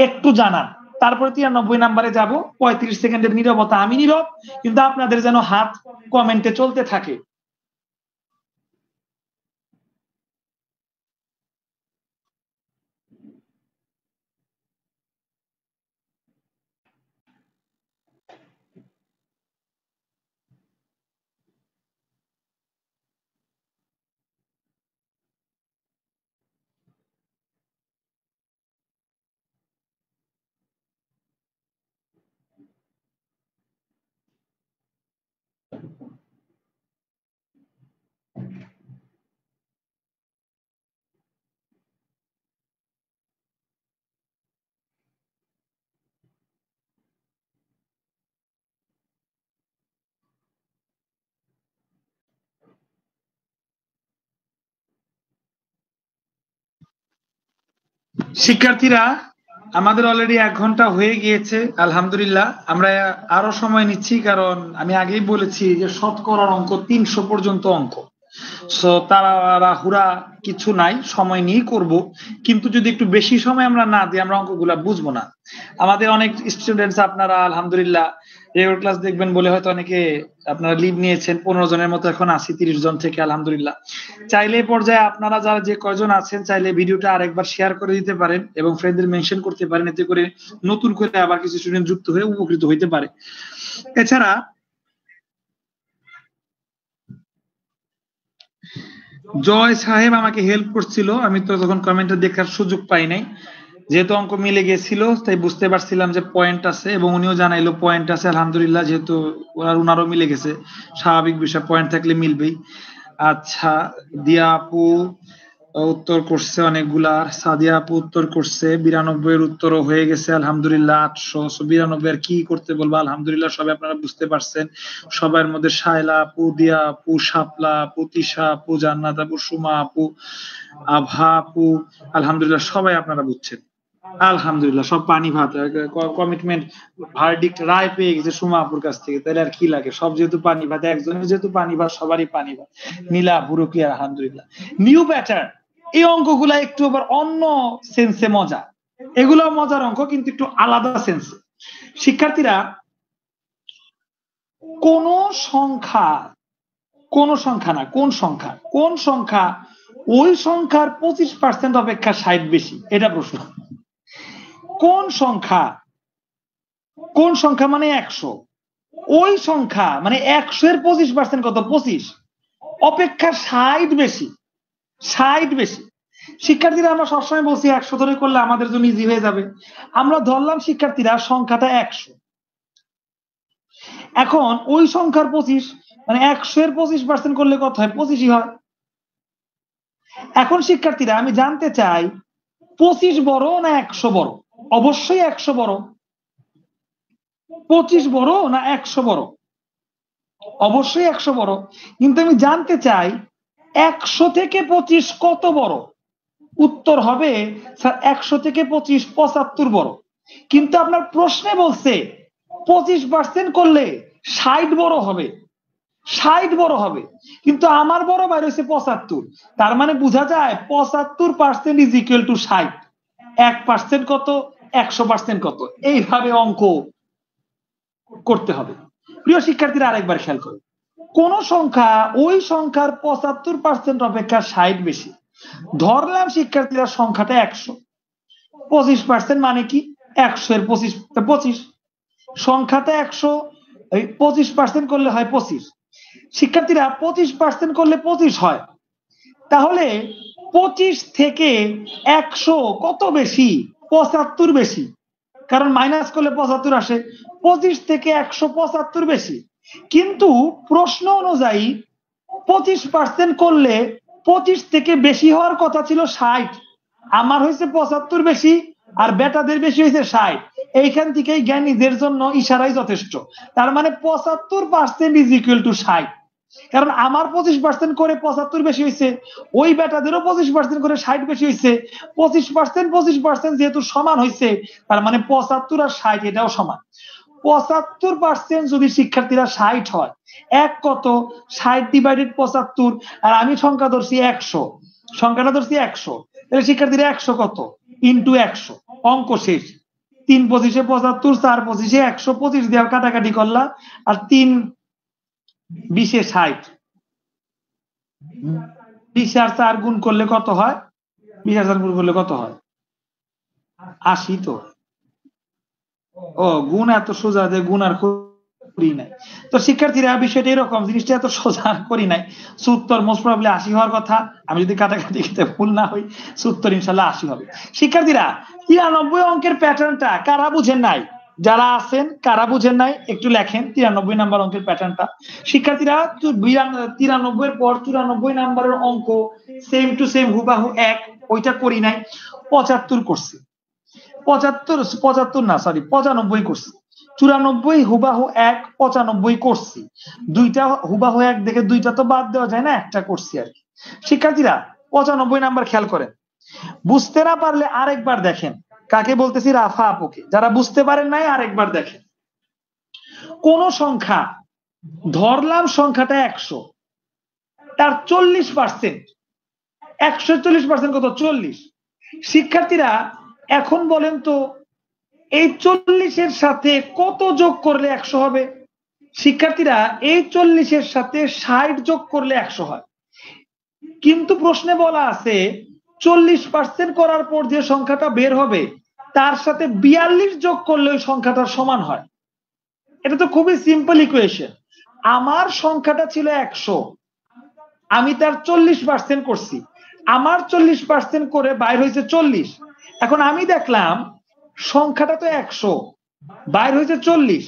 একটু জানান। তারপরে 93 নাম্বারে যাব। 35 সেকেন্ডের নীরবতা, আমি নীরব, কিন্তু আপনাদের যেন হাত কমেন্টে চলতে থাকে। শিক্ষার্থীরা, আমাদের অলরেডি 1 ঘন্টা হয়ে গিয়েছে, আলহামদুলিল্লাহ। আমরা আরো সময় নিচ্ছি, কারণ আমি আগেই বলেছি যে শতকরার অঙ্ক 300 পর্যন্ত অঙ্ক। সো তাড়াহুড়া কিছু নাই, সময় নিয়েই করব। কিন্তু যদি একটু বেশি সময় আমরা না দিই, আমরা অঙ্কগুলা বুঝবো না। আমাদের অনেক স্টুডেন্টস আপনারা আলহামদুলিল্লাহ রেগুলার ক্লাস দেখবেন বলে হয়তো অনেকে আপনারা লিভ নিয়েছেন। 15 জনের মতো এখন আছি 30 জন থেকে, আলহামদুলিল্লাহ। চাইলে এই পর্যায়ে আপনারা যারা যে কয়জন আছেন, চাইলে ভিডিওটা আরেকবার শেয়ার করে দিতে পারেন এবং ফ্রেন্ডদের মেনশন করতে পারেন, এতে করে নতুন করে আবার কিছু স্টুডেন্ট যুক্ত হয়ে উপকৃত হইতে পারে। এছাড়া জয় সাহেব আমাকে হেল্প করছিল, আমি তো তখন কমেন্টে দেখার সুযোগ পাই নাই। যেহেতু অঙ্ক মিলে গেছিল, তাই বুঝতে পারছিলাম যে পয়েন্ট আছে, এবং উনিও জানাইলো পয়েন্ট আছে, আলহামদুলিল্লাহ। যেহেতু উনারও মিলে গেছে, স্বাভাবিক বিষয়, পয়েন্ট থাকলে মিলবেই। আচ্ছা, দিয়া আপু উত্তর করছে অনেকগুলা, সাদিয়া আপু উত্তর করছে, 92 এর উত্তরও হয়ে গেছে, আলহামদুলিল্লাহ। 800, 92 আর কি করতে বলবো, আলহামদুলিল্লাহ সবাই আপনারা বুঝতে পারছেন। সবার মধ্যে শায়লা আপু, দিয়া আপু, শাপলা আপু, তিশা আপু, জান্নাত আপু, সুমা আপু, আভা আপু, আলহামদুলিল্লাহ সবাই আপনারা বুঝছেন। আলহামদুলিল্লাহ, সব পানি ভাত। কমিটমেন্ট ভার্ডিক্ট রায় পেয়ে গেছে সুমাপুর কাছ থেকে, তাহলে আর কি লাগে? সব যেহেতু পানি ভাত, একজনের যেহেতু পানি ভাত, সবারই পানি ভাত। নীলা পুরো ক্লিয়ার, আলহামদুলিল্লাহ। নিউ প্যাটার্ন, এই অঙ্কগুলা একটু আবার অন্য সেন্সে মজা। এগুলো মজার অঙ্ক, কিন্তু একটু আলাদা সেন্সে। শিক্ষার্থীরা, কোন সংখ্যা ওই সংখ্যার 25% অপেক্ষা 60 বেশি? এটা প্রশ্ন। কোন সংখ্যা মানে 100, ওই সংখ্যা মানে 100 এর 25% কত? 25 অপেক্ষা 60 বেশি। শিক্ষার্থীরা, আমরা সবসময় বলছি 100 ধরে করলে আমাদের জন্য ইজি হয়ে যাবে। আমরা ধরলাম শিক্ষার্থীরা সংখ্যাটা 100। এখন ওই সংখ্যার 25 মানে 100 এর 25% করলে কত হয়? 25ই হয়। এখন শিক্ষার্থীরা, আমি জানতে চাই 25 বড় না 100 বড়? অবশ্যই 100 বড়। 25 বড় না 100 বড়? অবশ্যই 100 বড়। কিন্তু আমি জানতে চাই 100 থেকে 25 কত বড়? উত্তর হবে স্যার 100 থেকে 25 75 বড়। কিন্তু আপনার প্রশ্নে বলছে 25% করলে 60 বড় হবে, 60 বড় হবে, কিন্তু আমার বড় বাইরে হচ্ছে 75। তার মানে বোঝা যায় 75% ইজ ইকুয়াল টু 60। 1% কত, 100% কত? এইভাবে অঙ্ক করতে হবে। প্রিয় শিক্ষার্থীরা, আরেকবার খেয়াল করো। কোন সংখ্যা ওই সংখ্যার 75% অপেক্ষা 60 বেশি? ধরলাম শিক্ষার্থীরা সংখ্যাটা 100। 25% মানে কি? 100 এর 25। সংখ্যাটা 100, 25% করলে হয় 25। শিক্ষার্থীরা, 25% করলে 25 হয়। তাহলে 25 থেকে 100 কত বেশি? 75 বেশি, কারণ মাইনাস করলে 75 আসে। 25 থেকে 100 75 বেশি। কিন্তু প্রশ্ন অনুযায়ী 25% করলে 25 থেকে বেশি হওয়ার কথা ছিল 60। আমার হয়েছে 75 বেশি, আর বেটাদের বেশি হয়েছে 60। এইখান থেকেই জ্ঞানীদের জন্য ইশারাই যথেষ্ট। তার মানে 75% ইজ ইকুয়াল টু 60। কারণ আমার 25% করে 75 বেশি হয়েছে, ওই বেটাদেরও 25% করে 60 বেশি হয়েছে। 25% যেহেতু সমান হয়েছে, তার মানে 75 আর 60 এটাও সমান। 75% যদি শিক্ষার্থীরা 60 হয়, এক কত? 60 ডিভাইডেড 75। আর আমি সংখ্যা ধরছি 100, সংখ্যাটা ধরছি 100। তাহলে শিক্ষার্থীরা 100 কত? ইন্টু 100। অঙ্ক শেষ। 3 25 75, 4 25 125 দিয়ে কাটাকাটি করলা, আর 3 20 60। 20 আর 4 গুণ করলে কত হয়? 20 আর 4 গুণ করলে কত হয়? 80 তো। ও, গুণ এত সোজা যে গুণ আর করি নাই। তো শিক্ষার্থীরা, বিষয়টা এরকম, জিনিসটা এত সোজা করি নাই। উত্তর মোস্ট প্রবাবলি 80 হওয়ার কথা। আমি যদি কাটাকাটি ভুল না হই, উত্তর ইনশাল্লাহ 80 হবে। শিক্ষার্থীরা, 93 অঙ্কের প্যাটার্নটা কারা বুঝেন নাই? যারা আছেন কারা বুঝেন নাই একটু লেখেন 93 নাম্বার অঙ্কের প্যাটার্নটা। শিক্ষার্থীরা, 93 এর পর 94 নাম্বারের অঙ্ক সেম টু সেম হুবাহু এক, ওইটা করি নাই। 75 করছি, 95 করছি। 94 হুবাহু এক, 95 করছি। দুইটা হুবাহু এক দেখে দুইটা তো বাদ দেওয়া যায় না, একটা করছি আর কি। শিক্ষার্থীরা, 95 নাম্বার খেয়াল করেন। বুঝতে না পারলে আরেকবার দেখেন। কাকে বলতেছি? রাফা আপুকে। যারা বুঝতে পারেন নাই আরেকবার দেখেন। কোন সংখ্যা, ধরলাম সংখ্যাটা 100, তার 40%, 140% কত? 40। শিক্ষার্থীরা, এখন বলেন তো এই 40 এর সাথে কত যোগ করলে 100 হবে? শিক্ষার্থীরা, এই 40 এর সাথে 60 যোগ করলে 100 হয়। কিন্তু প্রশ্নে বলা আছে 40% করার পর যে সংখ্যাটা বের হবে তার সাথে 42 যোগ করলে ওই সংখ্যাটার সমান হয়। এটা তো খুবই সিম্পল ইকুয়েশন। আমার সংখ্যাটা ছিল 100, আমি তার 40% করছি। আমার 40% করে বাইর হয়েছে 40। এখন আমি দেখলাম সংখ্যাটা তো 100, বাইর হয়েছে 40।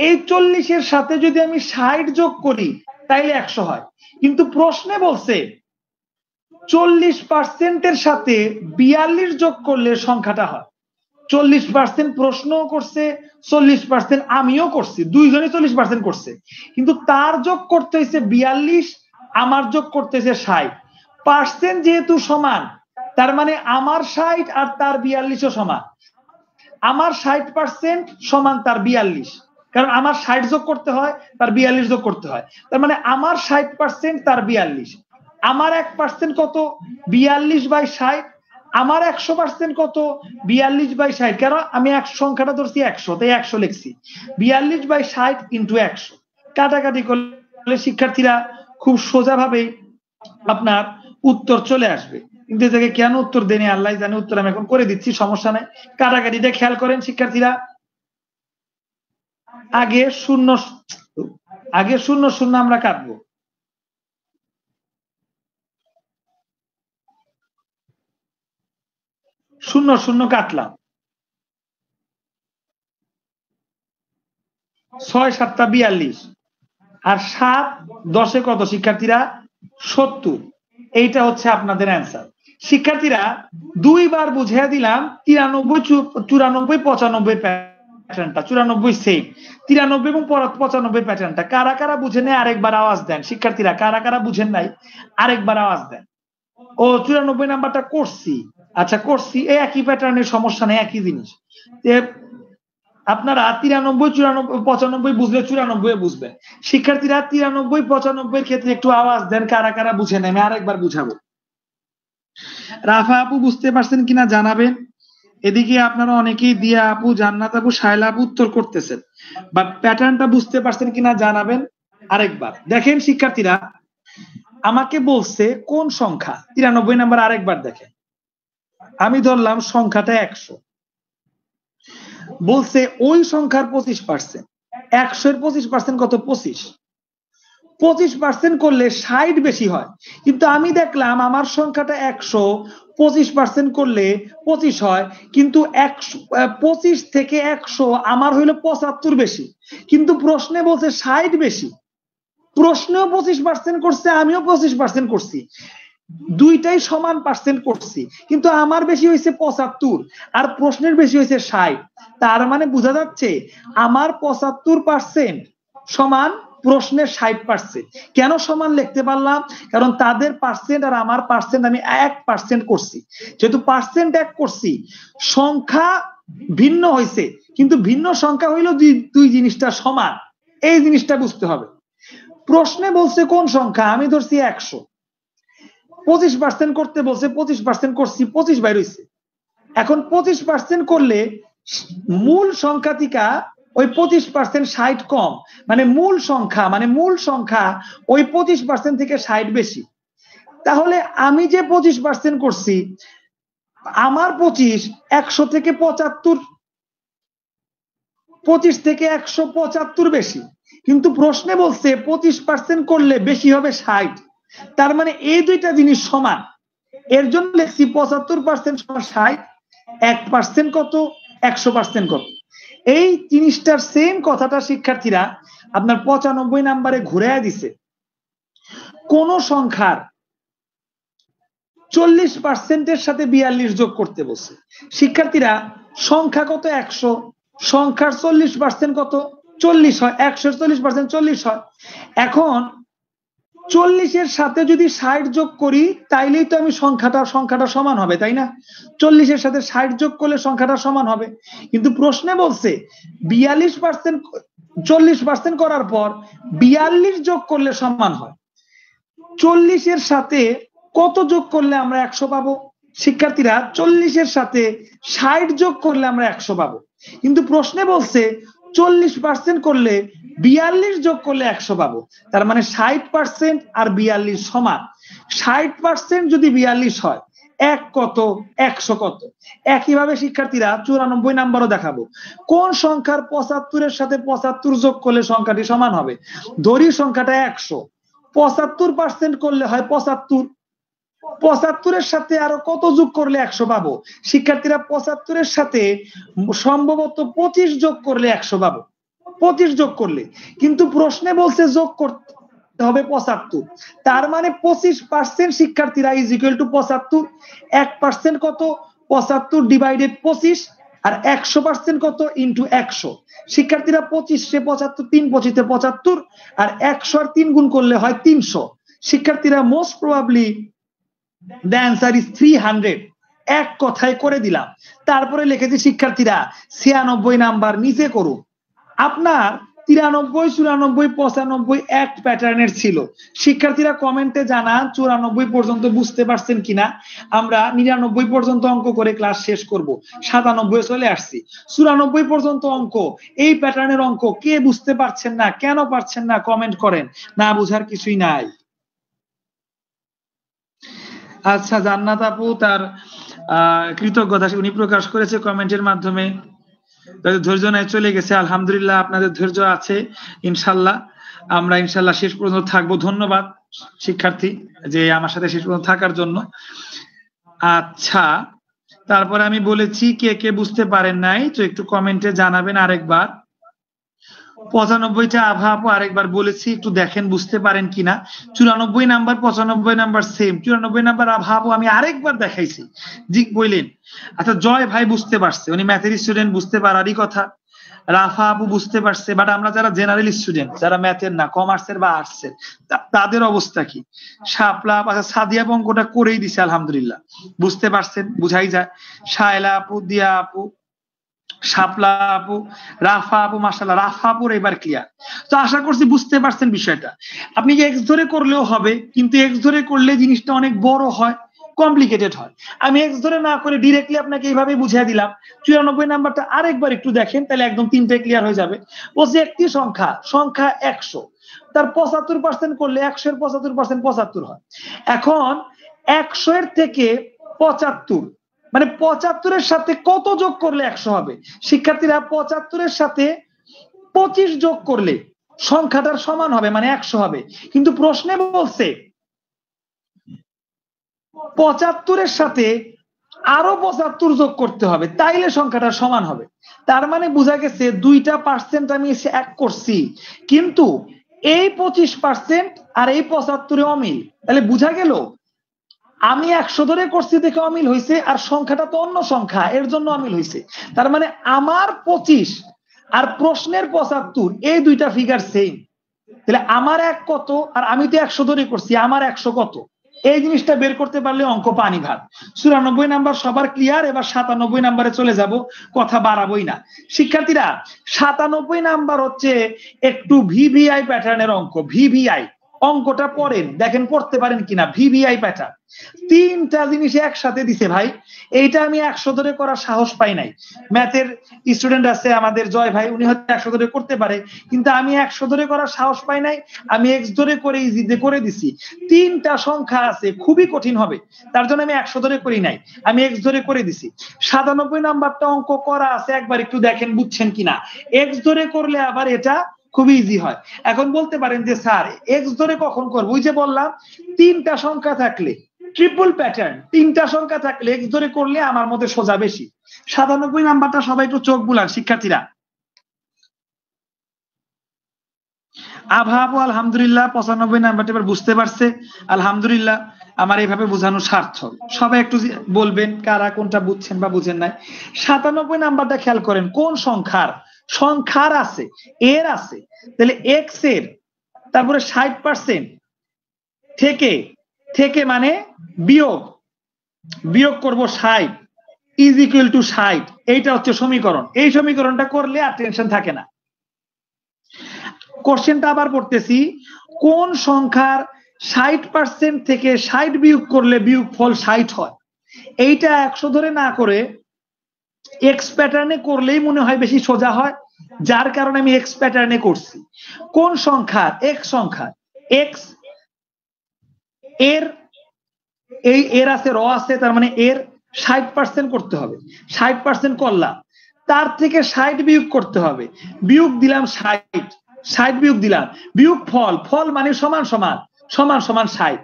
এই 40 এর সাথে যদি আমি 60 যোগ করি তাইলে 100 হয়। কিন্তু প্রশ্নে বলছে 40% এর সাথে 42 যোগ করলে সংখ্যাটা হয়। 40% প্রশ্নও করছে, 40% আমিও করছি, দুইজনই 40% করছে। কিন্তু তার যোগ করতে হয়েছে 42, আমার যোগ করতে হয়েছে 60। পার্সেন্ট যেহেতু সমান, তার মানে আমার 60 আর তার 42ও সমান। আমার 60% সমান তার 42, কারণ আমার 60 যোগ করতে হয়, তার 42 যোগ করতে হয়। তার মানে আমার 60% তার 42, আমার 1% কত 42/60, আমার 100% কত 42/60, কারণ আমি সংখ্যাটা ধরছি 100, তাই 100 লিখছি। 42/60 × 100 কাটাকাটি করলে শিক্ষার্থীরা খুব সোজাভাবে আপনার উত্তর চলে আসবে। কিন্তু এটাকে কেন উত্তর দেনি আল্লাহ জানে, উত্তর আমি এখন করে দিচ্ছি, সমস্যা নাই। কাটাকাটিটা খেয়াল করেন শিক্ষার্থীরা, আগে শূন্য শূন্য আমরা কাটবো, শূন্য শূন্য কাটলাম, 6 × 7 = 42, আর 7 10 কত শিক্ষার্থীরা 70। এইটা হচ্ছে আপনাদের অ্যান্সার। শিক্ষার্থীরা দুইবার বুঝিয়ে দিলাম 93 94 95 প্যাটার্নটা, 94 সেম, 93 এবং 95 প্যাটার্নটা কারা কারা বুঝেন নাই আরেকবার আওয়াজ দেন শিক্ষার্থীরা, কারা কারা বুঝেন নাই আরেকবার আওয়াজ দেন। ও 94 নাম্বারটা করছি, আচ্ছা করছি, এই একই প্যাটার্নের, সমস্যা নেই, একই জিনিস। আপনারা 93 94 95 বুঝলে 94 বুঝবেন। শিক্ষার্থীরা 93 95 ক্ষেত্রে একটু আওয়াজ দেন কারা কারা বুঝেন, আমি আরেকবার বুঝাবো। রাফা আপু বুঝতে পারছেন কিনা জানাবেন। এদিকে আপনারা অনেকেই দিয়া আপু, জান্নাত আপু, শায়লা আপু উত্তর করতেছেন, বা প্যাটার্নটা বুঝতে পারছেন কিনা জানাবেন আরেকবার। দেখেন শিক্ষার্থীরা, আমাকে বলছে কোন সংখ্যা 93 নাম্বার, আরেকবার দেখেন, আমি ধরলাম সংখ্যাটা 100, বলছে ওই সংখ্যার 25%, 100 এর 25% কত 25, 25% করলে 60 বেশি হয়, কিন্তু আমি দেখলাম আমার সংখ্যাটা 100, 25% করলে 25 হয়, কিন্তু 25 থেকে 100 আমার হইলো 75 বেশি, কিন্তু প্রশ্নে বলছে 60 বেশি। প্রশ্নেও 25% করছে, আমিও 25% করছি, দুইটাই সমান পার্সেন্ট করছি, কিন্তু আমার বেশি হয়েছে 75 আর প্রশ্নের বেশি হয়েছে 60। তার মানে বোঝা যাচ্ছে আমার 75% সমান প্রশ্নের 60%। কেন সমান লিখতে পারলাম? কারণ তাদের পার্সেন্ট আর আমার পার্সেন্ট আমি 1% করছি। যেহেতু পার্সেন্ট 1 করছি, সংখ্যা ভিন্ন হয়েছে, কিন্তু ভিন্ন সংখ্যা হইলো দুই জিনিসটা সমান, এই জিনিসটা বুঝতে হবে। প্রশ্নে বলছে কোন সংখ্যা, আমি ধরছি 100, 25% করতে বলছে, 25% করছি, 25 বাইর হইছে। এখন 25% করলে মূল সংখ্যা থেকে ওই 25% 60 কম, মানে মূল সংখ্যা ওই 25% থেকে 60 বেশি। তাহলে আমি যে 25% করছি, আমার 25 100 থেকে 75, 25 থেকে 175 বেশি, কিন্তু প্রশ্নে বলছে 25% করলে বেশি হবে 60। তার মানে এই দুইটা জিনিস সমান, এর জন্য লিখছি 75% সমান 60, 1% কত 100% কত। এই জিনিসটার সেম কথাটা শিক্ষার্থীরা আপনার 95 নাম্বারে ঘুরাইয়া দিছে। কোন সংখ্যার 40% এর সাথে 42 যোগ করতে বলছে। শিক্ষার্থীরা সংখ্যা কত 100, সংখ্যার 40% কত 40 হয়, 100 40% 40 হয়। এখন 40 এর সাথে যদি 60 যোগ করি তাইলেই তো আমি সংখ্যাটা সমান হবে, তাই না? 40 এর সাথে 60 যোগ করলে সংখ্যাটা সমান হবে, কিন্তু প্রশ্নে বলছে 42%, 40% করার পর 42 যোগ করলে সমান হয়। 40 এর সাথে কত যোগ করলে আমরা 100 পাবো? শিক্ষার্থীরা 40 এর সাথে 60 যোগ করলে আমরা 100 পাবো, কিন্তু প্রশ্নে বলছে 40% করলে 42 যোগ করলে 100 পাবো। তার মানে 60% আর 42 সমান। 60% যদি 42 হয়, 1 কত 100 কত। একইভাবে শিক্ষার্থীরা 94 নাম্বারও দেখাবো। কোন সংখ্যার 75 এর সাথে 75 যোগ করলে সংখ্যাটি সমান হবে? ধরি সংখ্যাটা 100, 75% করলে হয় 75, 75 এর সাথে আরো কত যোগ করলে 100 পাবো? শিক্ষার্থীরা 75 এর সাথে সম্ভবত 25 যোগ করলে 100 পাবো, 25 যোগ করলে, কিন্তু প্রশ্নে বলছে যোগ করতে হবে 75। তার মানে 25% শিক্ষার্থীরা ইজ ইকুয়াল টু 75। 1% কত 75 ডিভাইডেড 25, আর 100% কত ইন্টু 100। শিক্ষার্থীরা 25 সে 75, 3 25 75, আর 100 আর 3 গুণ করলে হয় 300। শিক্ষার্থীরা most probably the answer is 300। এক কথায় করে দিলাম। তারপরে লিখেছি শিক্ষার্থীরা 96 নাম্বার নিচে করুন। আপনার 93, 94, 95 এক প্যাটার্নের ছিল। শিক্ষার্থীরা কমেন্টে জানান 94 পর্যন্ত বুঝতে পারছেন কিনা। আমরা 99 পর্যন্ত অঙ্ক করে ক্লাস শেষ করব, 97 চলে আসছি। 94 পর্যন্ত অঙ্ক, এই প্যাটার্নের অঙ্ক কে বুঝতে পারছেন না, কেন পারছেন না কমেন্ট করেন, না বুঝার কিছুই নাই। আচ্ছা, জান্নাত আপু তার কৃতজ্ঞতা উনি প্রকাশ করেছে কমেন্টের মাধ্যমে। ধৈর্য নাই চলে গেছে, আলহামদুলিল্লাহ আপনাদের ধৈর্য আছে, ইনশাল্লাহ আমরা ইনশাল্লাহ শেষ পর্যন্ত থাকবো। ধন্যবাদ শিক্ষার্থী যে আমার সাথে শেষ পর্যন্ত থাকার জন্য। আচ্ছা, তারপরে আমি বলেছি কে কে বুঝতে পারেন নাই তো একটু কমেন্টে জানাবেন আরেকবার। 95টা আভা আপু আরেকবার বলেছি, একটু দেখেন বুঝতে পারেন কিনা। 94 নাম্বার 95 নাম্বার সেম, 94 নাম্বার আভা আপু আমি আরেকবার দেখাইছি, জি বললেন। আচ্ছা, জয় ভাই বুঝতে পারছে, উনি ম্যাথের স্টুডেন্ট, বুঝতে পারারই কথা। রাফা আপু বুঝতে পারছে, বাট আমরা যারা জেনারেল স্টুডেন্ট, যারা ম্যাথের না কমার্সের বা আর্টসের, তাদের অবস্থা কি? শাপলা, আচ্ছা সাদিয়া অঙ্কটা করেই দিছে আলহামদুলিল্লাহ, বুঝতে পারছেন, বুঝাই যায়। শায়লা আপু, দিয়া আপু, শাপলা আপু, রাফা আপু, মাশাআল্লাহ রাফা আপুর এবার ক্লিয়ার। তো আশা করছি বুঝতে পারছেন বিষয়টা। আপনি এক্স ধরে করলেও হবে, কিন্তু এক্স ধরে করলে জিনিসটা অনেক বড় হয়, কমপ্লিকেটেড হয়। আমি এক্স ধরে না করে ডিরেক্টলি আপনাকে এইভাবে বুঝিয়ে দিলাম। 94 নাম্বারটা আরেকবার একটু দেখেন, তাহলে একদম তিনটায় ক্লিয়ার হয়ে যাবে। বলছি একটি সংখ্যা 100, তার 75% করলে 100 এর 75% 75 হয়। এখন 100 এর থেকে 75 মানে 75 এর সাথে কত যোগ করলে 100 হবে? শিক্ষার্থীরা 75 এর সাথে 25 যোগ করলে সংখ্যাটার সমান হবে, মানে 100 হবে। কিন্তু প্রশ্নে বলছে 75 এর সাথে আরো 75 যোগ করতে হবে, তাইলে সংখ্যাটা সমান হবে। তার মানে বোঝা গেছে 2টা পার্সেন্ট আমি এক করছি, কিন্তু এই 25% আর এই 75 অমিল। তাহলে বোঝা গেল আমি 100 ধরে করছি দেখে অমিল হয়েছে, আর সংখ্যাটা তো অন্য সংখ্যা, এর জন্য অমিল হয়েছে। তার মানে আমার 25 আর প্রশ্নের 75 এই দুইটা ফিগার সেম। তাহলে আমার এক কত, আর আমি তো 100 ধরে করছি, আমার 100 কত, এই জিনিসটা বের করতে পারলে অঙ্ক পানি ভাত। 94 নাম্বার সবার ক্লিয়ার। এবার 97 নাম্বারে চলে যাব, কথা বাড়াবোই না। শিক্ষার্থীরা 97 নাম্বার হচ্ছে একটু ভিভিআই প্যাটার্নের অঙ্ক। ভিভিআই অঙ্কটা পড়েন, দেখেন পড়তে পারেন কিনা। ভিভিআই প্যাটার্ন, তিনটা জিনিস একসাথে দিছে ভাই। এইটা আমি 100 ধরে করার সাহস পাই নাই। ম্যাথের স্টুডেন্ট আছে আমাদের জয় ভাই, উনি হয়তো 100 ধরে করতে পারে, কিন্তু আমি 100 ধরে করার সাহস পাই নাই। আমি এক্স ধরে করে ইজিতে করে দিছি। তিনটা সংখ্যা আছে, খুবই কঠিন হবে, তার জন্য আমি 100 ধরে করি নাই, আমি এক্স ধরে করে দিছি। 97 নাম্বারটা অঙ্ক করা আছে, একবার একটু দেখেন বুঝছেন কিনা। এক্স ধরে করলে আবার এটা খুবই ইজি হয়। এখন বলতে পারেন যে স্যার এক্স ধরে কখন করবো? ওই যে বললাম, তিনটা সংখ্যা থাকলে, ট্রিপল প্যাটার্ন, তিনটা সংখ্যা থাকলে এক্স ধরে করলে আমার মধ্যে সোজা বেশি। 97 নাম্বারটা সবাই একটু চোখ বুলান শিক্ষার্থীরা। আভা আপু আলহামদুলিল্লাহ 95 নাম্বারটা এবার বুঝতে পারছে, আলহামদুলিল্লাহ। আমার এইভাবে বোঝানো সার্থক। সবাই একটু বলবেন কারা কোনটা বুঝছেন বা বুঝেন নাই। 97 নাম্বারটা খেয়াল করেন, কোন সংখ্যার আছে, এর আছে। তাহলে এক্স এর তারপরে 60% থেকে মানে বিয়োগ করব 60 ইজ ইকুয়াল টু 60। এইটা হচ্ছে সমীকরণ। এই সমীকরণটা করলে আর টেনশন থাকে না। কোশ্চেনটা আবার পড়তেছি, কোন সংখ্যার 60% থেকে 60 বিয়োগ করলে বিয়োগফল 60 হয়? এইটা 100 ধরে না করে এক্স প্যাটার্নে করলেই মনে হয় বেশি সোজা হয়, যার কারণে আমি এক্স প্যাটার্নে করছি। কোন সংখ্যার এক্স এর আছে, র আছে, তার মানে এর 60% করতে হবে। 60% করলাম, তার থেকে 60 বিয়োগ করতে হবে। বিয়োগ দিলাম 60 বিয়োগ দিলাম, বিয়োগ ফল মানে সমান 60।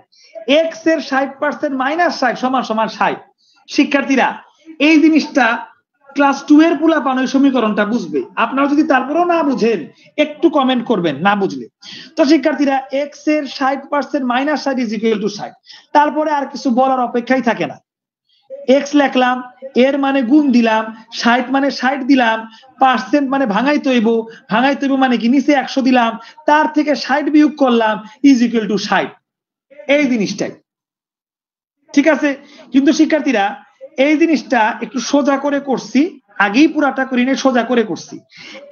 এক্স এর 60% মাইনাস 60 সমান 60। শিক্ষার্থীরা এই জিনিসটা ক্লাস 2 এর পোলাপান ওই সমীকরণটা বুঝবে। আপনারা যদি তারপরেও না বুঝেন একটু কমেন্ট করবেন না বুঝলে। তো শিক্ষার্থীরা এক্স এর 60% মাইনাস 60 ইজ ইকুয়াল টু 60। তারপরে আর কিছু বলার অপেক্ষাই থাকে না। এক্স লিখলাম, এর মানে গুণ দিলাম, 60 মানে 60 দিলাম, পার্সেন্ট মানে ভাঙাইতে হইব মানে কি নিচে 100 দিলাম, তার থেকে 60 বিয়োগ করলাম ইজ ইকুয়াল টু 60। এই জিনিসটাই ঠিক আছে। কিন্তু শিক্ষার্থীরা এই জিনিসটা একটু সোজা করে করছি, আগেই পুরাটা করি না, সোজা করে করছি।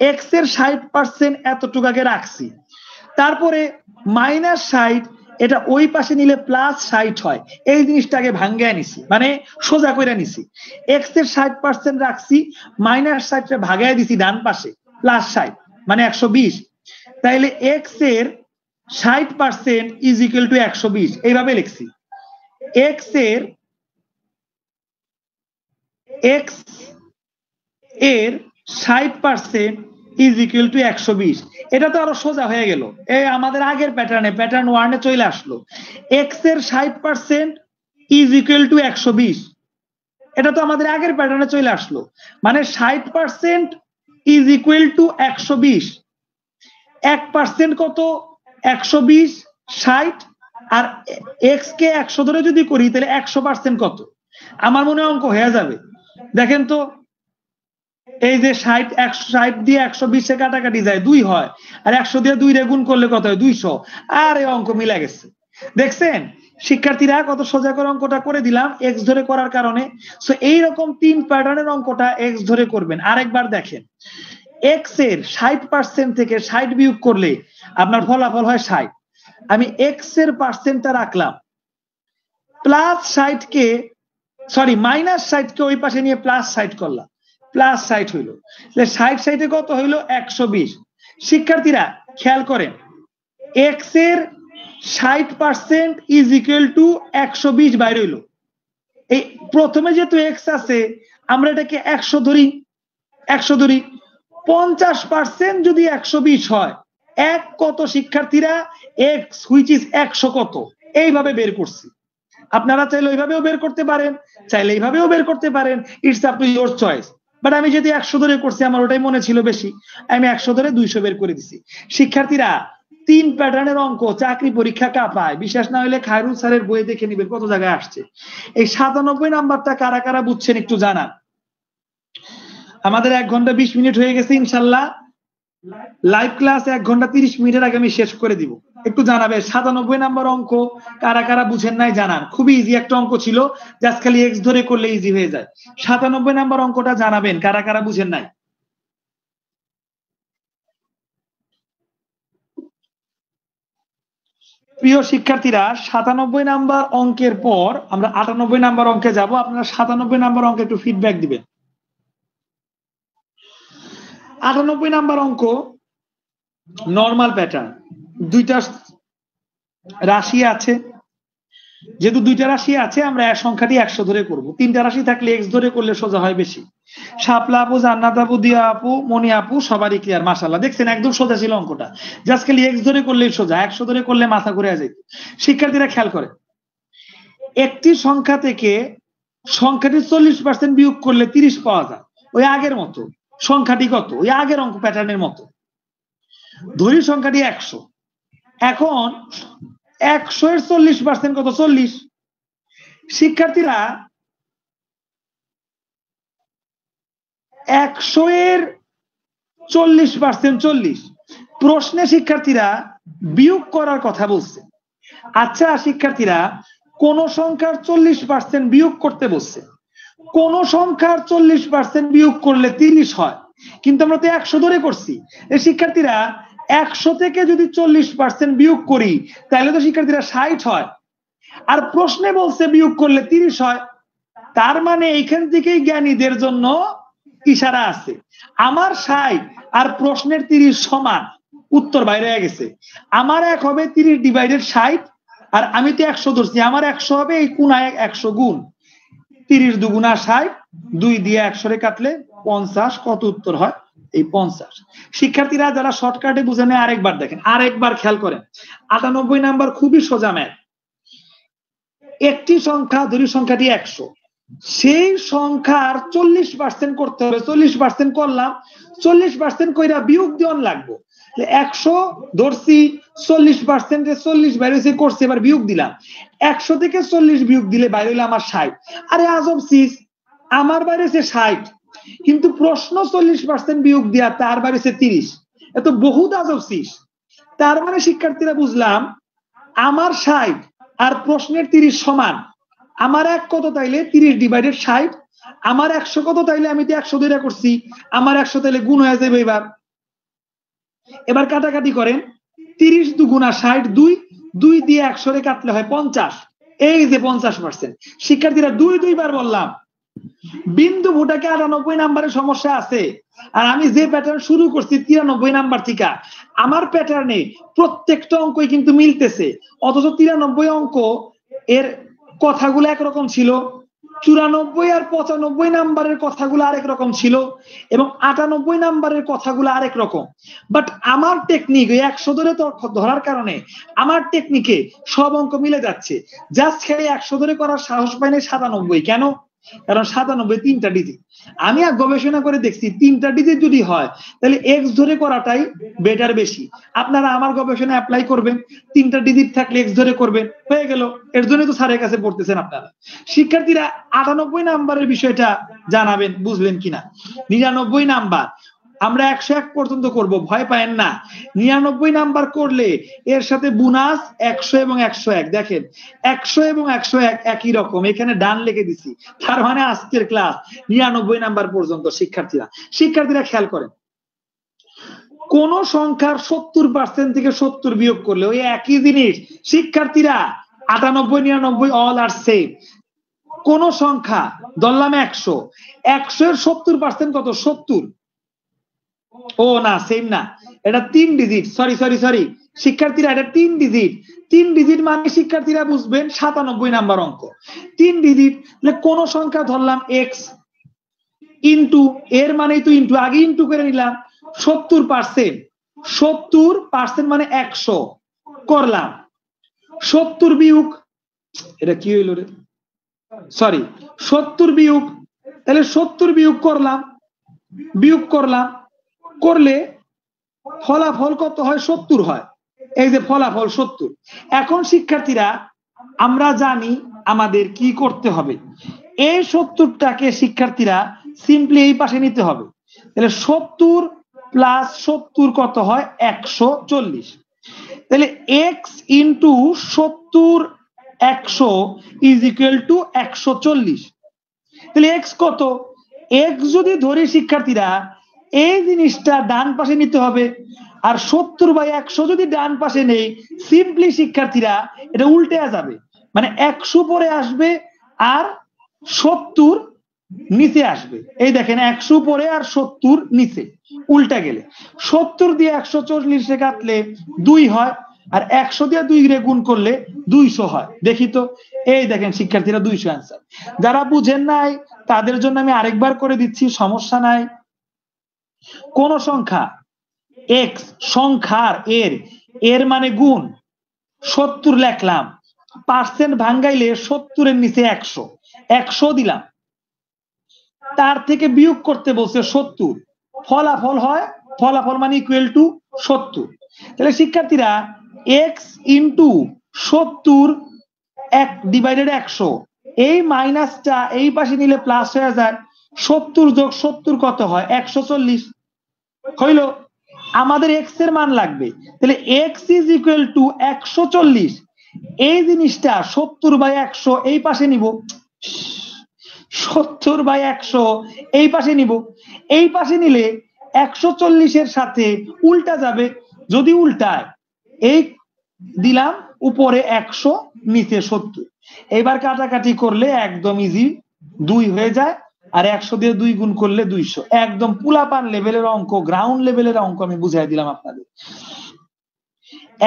এক্স এর 60% এতটুকু আগে রাখছি, তারপরে -60 এটা ওই পাশে নিলে +60 হয়, এই জিনিসটা আগে ভাঙ্গা নিছি, মানে সোজা করে নিছি। এক্স এর 60% রাখছি, -60 ভাগায় দিছি ডান পাশে, +60 মানে 120। তাইলে এক্স এর 60% ইজ ইকুয়াল টু 120, এইভাবে লিখছি। এক্স এর 60% ইজ ইকুয়াল টু 120। এটা তো আরো সোজা হয়ে গেল, এই আমাদের আগের প্যাটার্ন 1 চলে আসলো। এক্স এর 60% ইজ ইকুয়াল টু 120, এটা তো আমাদের আগের প্যাটার্নে চলে আসলো, মানে 60% ইজ ইকুয়াল টু 120। 1% কত? 120, 60, আর এক্স কে 100 ধরে যদি করি তাহলে 100% কত? আমার মনে অঙ্ক হয়ে যাবে। দেখেন তো, এই যে 60 দিয়ে 120 কাটাকাটি যায় 2 হয়, আর 100 দিয়ে 2 রে গুণ করলে কত হয়? 200। আর এই অঙ্ক মিলে গেছে। দেখছেন শিক্ষার্থীরা কত সোজা করে অঙ্কটা করে দিলাম এক্স ধরে করার কারণে। সো এইরকম 3 প্যাটার্নের অঙ্কটা এক্স ধরে করবেন। আরেকবার দেখেন, এক্স এর 60% থেকে 60 বিয়োগ করলে আপনার ফলাফল হয় 60। আমি এক্স এর পার্সেন্টটা রাখলাম, +60 কে -60 কে ওই পাশে নিয়ে +60 করলাম, +60 হইল। 60 কত হইল? 120। শিক্ষার্থীরা খেয়াল করেন, এক্স এর 60% ইজ ইকুয়াল টু 120 বাইরে হইল। এই প্রথমে যেহেতু এক্স আছে আমরা এটাকে 100 ধরি, 50% যদি 120 হয়, এক কত শিক্ষার্থীরা? এক্স হুইচ ইজ 100 কত? এইভাবে বের করছি। আপনারা চাইলে ওইভাবেও বের করতে পারেন, চাইলে এইভাবেও বের করতে পারেন, it's up to your choice. But আমি যদি 100 ধরে করছি, আমার ওটাই মনে ছিল বেশি, আমি 100 ধরে 200 বের করে দিছি। শিক্ষার্থীরা 3 প্যাটার্নের অঙ্ক চাকরি পরীক্ষা কাঁপায়, বিশ্বাস না হলে খায়রুল স্যারের বই দেখে নিবেন কত জায়গায় আসছে। এই 97 নাম্বারটা কারা কারা বুঝছেন একটু জানান। আমাদের 1 ঘন্টা 20 মিনিট হয়ে গেছে, ইনশাল্লাহ লাইভ ক্লাস 1 ঘন্টা 30 মিনিটের আগে আমি শেষ করে দিব। একটু জানাবে 97 নাম্বার অঙ্ক কারা কারা বুঝেন নাই জানান। খুবই ইজি একটা অঙ্ক ছিল, জাস্ট খালি এক্স ধরে করলে ইজি হয়ে যায়। 97 নাম্বার অঙ্কটা জানাবেন কারা কারা বুঝেন নাই। প্রিয় শিক্ষার্থীরা, 97 নাম্বার অঙ্কের পর আমরা 98 নাম্বার অঙ্কে যাব। আপনারা 97 নাম্বার অঙ্কে একটু ফিডব্যাক দিবেন। 98 নাম্বার অঙ্ক নরমাল প্যাটার্ন, 2টা রাশি আছে। যেহেতু 2টা রাশি আছে, আমরা এক সংখ্যাটি 100 ধরে করব। 3টা রাশি থাকলে এক্স ধরে করলে সোজা হয় বেশি। শাপলা আপু, জান্নাত আপু, দিয়া আপু, মনি আপু সবারই ক্লিয়ার, মাশাআল্লাহ। দেখছেন একদম সোজা ছিল অঙ্কটা, জাস্ট খালি এক্স ধরে করলেই সোজা, 100 ধরে করলে মাথা ঘুরে যায়। শিক্ষার্থীরা খেয়াল করে, একটি সংখ্যা থেকে সংখ্যাটি 40% বিয়োগ করলে 30 পাওয়া যায়। ওই আগের মতো সংখ্যাটি কত? ওই আগের অঙ্ক প্যাটার্নের মতো। ধরি সংখ্যাটি 100। এখন 100 এর 40% কত? 40। শিক্ষার্থীরা 100 এর 40% 40। প্রশ্নে শিক্ষার্থীরা বিয়োগ করার কথা বলছে। আচ্ছা শিক্ষার্থীরা, কোন সংখ্যার 40% বিয়োগ করতে বলছে, কোন সংখ্যার 40% বিয়োগ করলে 30 হয়, কিন্তু আমরা তো 100 ধরে করছি। শিক্ষার্থীরা 100 থেকে যদি 40% বিয়োগ করি তাহলে তো শিক্ষার্থীরা 60 হয়, আর প্রশ্নে বলছে বিয়োগ করলে 30 হয়। তার মানে এইখান থেকেই জ্ঞানীদের জন্য ইশারা আছে, আমার 60 আর প্রশ্নের 30 সমান, উত্তর বাইরে হয়ে গেছে। আমার 1 হবে 30 ডিভাইডেড 60, আর আমি তো 100 ধরছি, আমার 100 হবে এই কোনায় 100 গুণ 30 দুগুণা 60, 2 দিয়ে 100 রে কাটলে 50। কত উত্তর হয়? এই 50। শিক্ষার্থীরা যারা শর্টকাটে বুঝে নেয় আরেকবার দেখেন, আরেকবার খেয়াল করেন। 98 নাম্বার খুবই সোজা ম্যাথ। একটি সংখ্যা, ধরি সংখ্যাটি 100, সেই সংখ্যার 40% করতে হবে। 40% করলাম, 40% কইরা বিয়োগ দিওন লাগবো। 100 ধরছি, 40% 40 বাইরে হইছে, করছে, এবার বিয়োগ দিলাম। 100 থেকে 40 বিয়োগ দিলে বাইরে হইলো আমার 60। আরে আজব চিজ, আমার বাইরে হইছে 60, কিন্তু প্রশ্ন 40% বিয়োগ দিয়া তার বাইরে হইছে 30। এত বহুত আজব চিজ। তার মানে শিক্ষার্থীরা বুঝলাম আমার 60 আর প্রশ্নের 30 সমান। আমার 1 কত তাইলে 30/60, আমার 100 কত তাইলে আমি তো 100 ধরে করছি, আমার 100 তাইলে গুণ হয়ে যাবে। এবার কাটাকাটি করেন, 30 দুগুণা 60, 2 দিয়ে 100 রে কাটলে হয় 50, এই যে 50%। শিক্ষার্থীরা 2 বার বললাম বিন্দু ভুটাকে 98 নাম্বারের সমস্যা আছে, আর আমি যে প্যাটার্ন শুরু করছি 93 নাম্বার থেকে, আমার প্যাটার্নে প্রত্যেকটা অঙ্কই কিন্তু মিলতেছে, অথচ 93 অঙ্ক এর কথাগুলো একরকম ছিল, 94 আর 95 নাম্বারের কথাগুলো আরেক রকম ছিল, এবং 98 নাম্বারের কথাগুলো আরেক রকম। বাট আমার টেকনিক 100 ধরে ধরার কারণে আমার টেকনিকে সব অঙ্ক মিলে যাচ্ছে। জাস্ট খেলে 100 ধরে করার সাহস পাই না 97। কেন? কারণ 97 3টা ডিজিট। আমি গবেষণা করে দেখছি 3টা ডিজিট যদি হয় তাহলে এক্স ধরে করাটাই বেটার বেশি। আপনারা আমার গবেষণা অ্যাপ্লাই করবেন, 3টা ডিজিট থাকলে এক্স ধরে করবেন, হয়ে গেল। এর জন্য তো স্যারের কাছে পড়তেছেন আপনারা। শিক্ষার্থীরা 98 নাম্বারের বিষয়টা জানাবেন বুঝলেন কিনা। 99 নাম্বার আমরা 101 পর্যন্ত করব, ভয় পায়েন না। 99 নাম্বার করলে এর সাথে বোনাস 100 এবং 101। দেখেন 100 এবং 101 একই রকম, এখানে ডান লিখে দিছি, তার মানে আজকের ক্লাস 99 নাম্বার পর্যন্ত। শিক্ষার্থীরা খেয়াল করেন, কোন সংখ্যার 70% থেকে 70 বিয়োগ করলে ওই একই জিনিস। শিক্ষার্থীরা 98 99 অল আর সেম। কোন সংখ্যা ধরলাম 100, 100 এর 70% কত? 70। ও না, সেম না, এটা 3 ডিজিট। সরি শিক্ষার্থীরা, এটা 3 ডিজিট। 3 ডিজিট মানে শিক্ষার্থীরা বুঝবেন 97 নাম্বার অঙ্ক। 3 ডিজিট কোন সংখ্যা ধরলাম এক্স ইন্টু, এর মানেই তো ইন্টু, আগে ইন্টু করে নিলাম 70%, 70% মানে 100 করলাম, 70 বিয়োগ, এটা কি হইল রে, সরি 70 বিয়োগ, তাহলে 70 বিয়োগ করলাম, করলে ফলাফল কত হয়? 70 হয়। এই যে ফলাফল 70। এখন শিক্ষার্থীরা আমরা জানি আমাদের কি করতে হবে। এই 70টাকে শিক্ষার্থীরা সিম্পলি এই পাশে নিতে হবে। তাহলে 70 প্লাস 70 কত হয়? 140। তাহলে x into 70 100 is equal two 140। তাহলে এক্স কত? এক্স যদি ধরি শিক্ষার্থীরা, এই জিনিসটা ডান পাশে নিতে হবে, আর 70/100 যদি ডান পাশে নেই, সিম্পলি শিক্ষার্থীরা এটা উল্টে যাবে, মানে 100 পরে আসবে আর 70 নিচে আসবে। এই দেখেন 100 পরে আর 70 নিচে, উল্টা গেলে 70 দিয়ে 140 কাটলে 2 হয়, আর 100 দিয়ে 2 রে গুণ করলে 200 হয়। দেখি তো, এই দেখেন শিক্ষার্থীরা 200 অ্যান্সার। যারা বুঝেন নাই তাদের জন্য আমি আরেকবার করে দিচ্ছি, সমস্যা নাই। কোন সংখ্যা এক্স সংখ্যার এর মানে গুণ 70 লেখলাম, পার্সেন্ট ভাঙ্গাইলে 70 এর নিচে 100 দিলাম, তার থেকে বিয়োগ করতে বলছে 70, ফলাফল মানে ইকুয়াল টু 70। তাহলে শিক্ষার্থীরা এক্স ইন্টু 70 ডিভাইডেড 100, এই মাইনাসটা এই পাশে নিলে প্লাস হয়ে যায়, 70 যোগ 70 কত হয়? 140 হইল। আমাদের এক্স এর মান লাগবে, তাহলে এক্স ইজ ইকুয়াল টু 140। এই জিনিসটা 70/100 এই পাশে নিব, 70/100 এই পাশে নিব, এই পাশে নিলে 140 এর সাথে উল্টা যাবে, যদি উল্টায় এই দিলাম উপরে 100 নিচে 70। এবার কাটাকাটি করলে একদম ইজি, 2 হয়ে যায়, আর 100 দিয়ে 2 গুণ করলে 200। একদম পুলাপান লেভেলের অঙ্ক, গ্রাউন্ড লেভেলের অঙ্ক আমি বুঝাই দিলাম আপনাদের।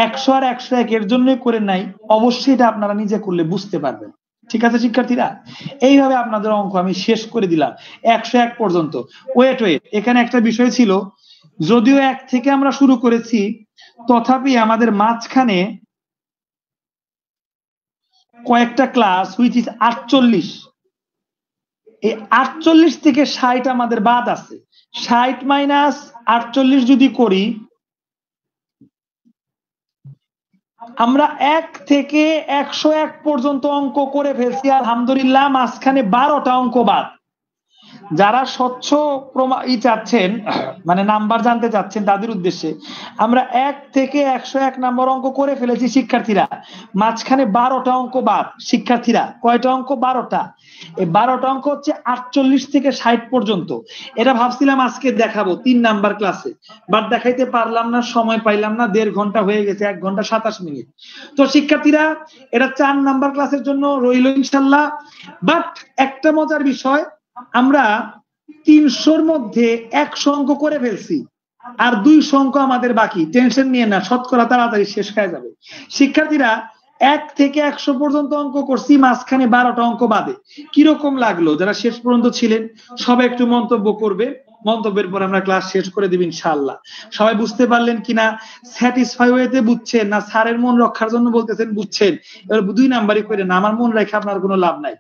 100 আর 101 এর জন্যই করে নাই, অবশ্যই এটা আপনারা নিজে করলে বুঝতে পারবেন। ঠিক আছে শিক্ষার্থীরা, এইভাবে আপনাদের অঙ্ক আমি শেষ করে দিলাম 101 পর্যন্ত। ওয়েট, এখানে একটা বিষয় ছিল, যদিও 1 থেকে আমরা শুরু করেছি, তথাপি আমাদের মাঝখানে কয়েকটা ক্লাস হুইচ ইজ 48, এই 48 থেকে 60 আমাদের বাদ আছে। 60 মাইনাস 48 যদি করি, আমরা 1 থেকে 101 পর্যন্ত অঙ্ক করে ফেলছি আলহামদুলিল্লাহ। মাঝখানে 12টা অঙ্ক বাদ। যারা স্বচ্ছ চাচ্ছেন, মানে নাম্বার জানতে চাচ্ছেন, তাদের উদ্দেশ্যে আমরা 1 থেকে 101 নাম্বার অঙ্ক করে ফেলেছি শিক্ষার্থীরা। মাঝখানে 12টা অঙ্ক বাদ। শিক্ষার্থীরা কয়টা অঙ্ক? 12টা। এই 12টা অঙ্ক হচ্ছে 48 থেকে 60 পর্যন্ত। এটা ভাবছিলাম আজকে দেখাবো 3 নাম্বার ক্লাসে, বাট দেখাইতে পারলাম না, সময় পাইলাম না। 1.5 ঘন্টা হয়ে গেছে, 1 ঘন্টা 27 মিনিট। তো শিক্ষার্থীরা এটা 4 নাম্বার ক্লাসের জন্য রইল ইনশাল্লাহ। বাট একটা মজার বিষয়, আমরা 300-র মধ্যে 100 অঙ্ক করে ফেলছি, আর 200 অঙ্ক আমাদের বাকি। টেনশন নিয়ে না, শতকরা তাড়াতাড়ি শেষ হয়ে যাবে। শিক্ষার্থীরা 1 থেকে 100 পর্যন্ত অঙ্ক করছি, মাঝখানে 12টা অঙ্ক বাদে। কিরকম লাগলো? যারা শেষ পর্যন্ত ছিলেন সবাই একটু মন্তব্য করবে। মন্তব্যের পর আমরা ক্লাস শেষ করে দিব ইনশাআল্লাহ। সবাই বুঝতে পারলেন কিনা, স্যাটিসফাই হয়েতে বুঝছেন না স্যারের মন রক্ষার জন্য বলতেছেন বুঝছেন? এবার 2 নাম্বারই করে না, আমার মন রেখে আপনার কোনো লাভ নাই।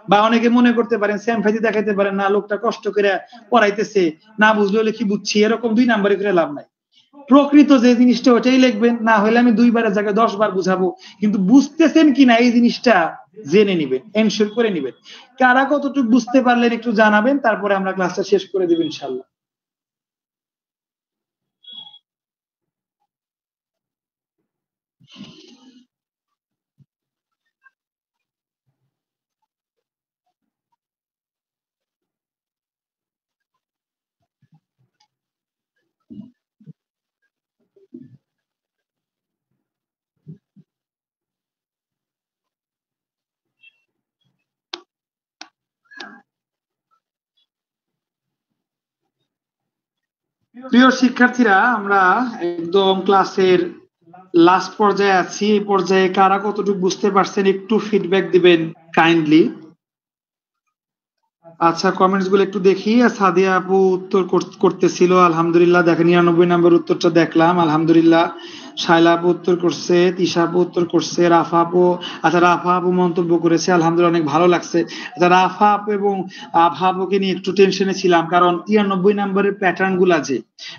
বা অনেকে মনে করতে পারেন স্যাম্পাথি দেখাইতে পারেন না, লোকটা কষ্ট করে পড়াইতেছে, না বুঝলে হলে কি বুঝছি, এরকম 2 নাম্বারই করে লাভ নাই। প্রকৃত যে জিনিসটা ওটাই লিখবেন, না হলে আমি 2 বারের জায়গায় 10 বার বুঝাবো, কিন্তু বুঝতেছেন কিনা এই জিনিসটা জেনে নিবেন, এনশিওর করে নিবেন। কারা কতটুকু বুঝতে পারলেন একটু জানাবেন, তারপরে আমরা ক্লাসটা শেষ করে দেব ইনশাআল্লাহ। প্রিয় শিক্ষার্থীরা, আমরা একদম ক্লাসের লাস্ট পর্যায়ে আছি। এই পর্যায়ে কারা কতটুকু বুঝতে পারছেন একটু ফিডব্যাক দিবেন কাইন্ডলি। আচ্ছা, কমেন্টস গুলো একটু দেখি। সাদিয়া আপু উত্তর করতেছিল, আলহামদুলিল্লাহ। দেখেন 99 নম্বর উত্তরটা দেখলাম, আলহামদুলিল্লাহ। শাইলা আপু উত্তর করছে, তিশা আপু উত্তর করছে, রাফা আপু, আচ্ছা রাফা আপু মন্তব্য করেছে, আলহামদুলিল্লাহ, অনেক ভালো লাগছে। আচ্ছা, রাফা আপু এবং আভা আপুকে নিয়ে একটু টেনশনে ছিলাম, কারণ 93 নম্বরের প্যাটার্ন গুলা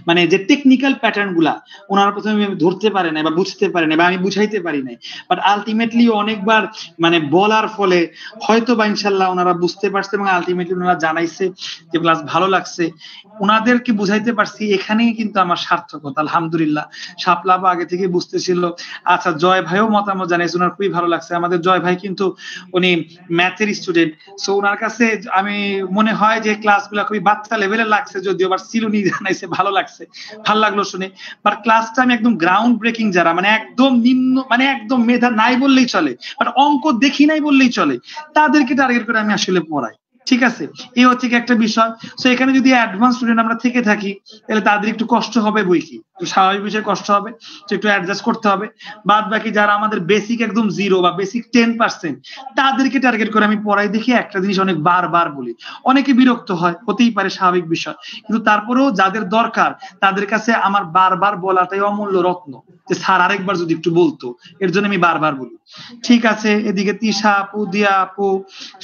মানে যে টেকনিক্যাল প্যাটার্ন গুলা ওনারা প্রথমে ধরতে পারে না বা বুঝতে পারে না, বা আমি বুঝাইতে পারি নাই। বাট আলটিমেটলি অনেকবার মানে বলার ফলে হয়তো বা ইনশাল্লাহ ওনারা বুঝতে পারছে, এবং আলটিমেটলি ওনারা জানাইছে যে ক্লাস ভালো লাগছে। ওনাদেরকে বুঝাইতে পারছি, এখানেই কিন্তু আমার সার্থকতা, আলহামদুলিল্লাহ। শাপলা আপু আগে থেকে বুঝতেছিল। আচ্ছা, জয় ভাইও মতামত জানাইছে, ওনার খুবই ভালো লাগছে। আমাদের জয় ভাই কিন্তু উনি ম্যাথের স্টুডেন্ট, সো ওনার কাছে আমি মনে হয় যে ক্লাসগুলো খুবই বাচ্চা লেভেলের লাগছে, যদিও আবার সিলুনি জানাইছে ভালো লাগছে, ভালো লাগলো শুনে। বাট ক্লাসটা আমি একদম গ্রাউন্ড ব্রেকিং, যারা মানে একদম নিম্ন, মানে একদম মেধা নাই বললেই চলে, বাট অঙ্ক দেখি নাই বললেই চলে, তাদেরকে টার্গেট করে আমি আসলে পড়াই। ঠিক আছে, এই হচ্ছে কি একটা বিষয়। সো এখানে যদি অ্যাডভান্স স্টুডেন্ট আমরা থেকে থাকি, তাহলে তাদের একটু কষ্ট হবে, বই কি স্বাভাবিক বিষয়, কষ্ট হবে, একটু অ্যাডজাস্ট করতে হবে। বাদ বাকি যারা আমাদের বেসিক একদম 0 বা বেসিক 10%, তাদেরকে টার্গেট করে আমি পড়াই। দেখি একটা জিনিস অনেক বারবার বলি, অনেকে বিরক্ত হয়, হতেই পারে, স্বাভাবিক বিষয়, কিন্তু তারপরেও যাদের দরকার তাদের কাছে আমার বারবার বলাটাই অমূল্য রত্ন, যে স্যার আরেকবার যদি একটু বলতো, এর জন্য আমি বারবার বলি। ঠিক আছে, এদিকে তিশা আপু, দিয়া আপু,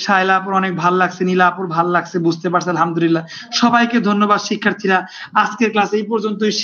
শায়লা আপুর অনেক ভাল লাগছে, নীলা আপুর ভাল লাগছে, বুঝতে পারছে, আলহামদুলিল্লাহ। সবাইকে ধন্যবাদ শিক্ষার্থীরা। আজকের ক্লাস এই পর্যন্তই।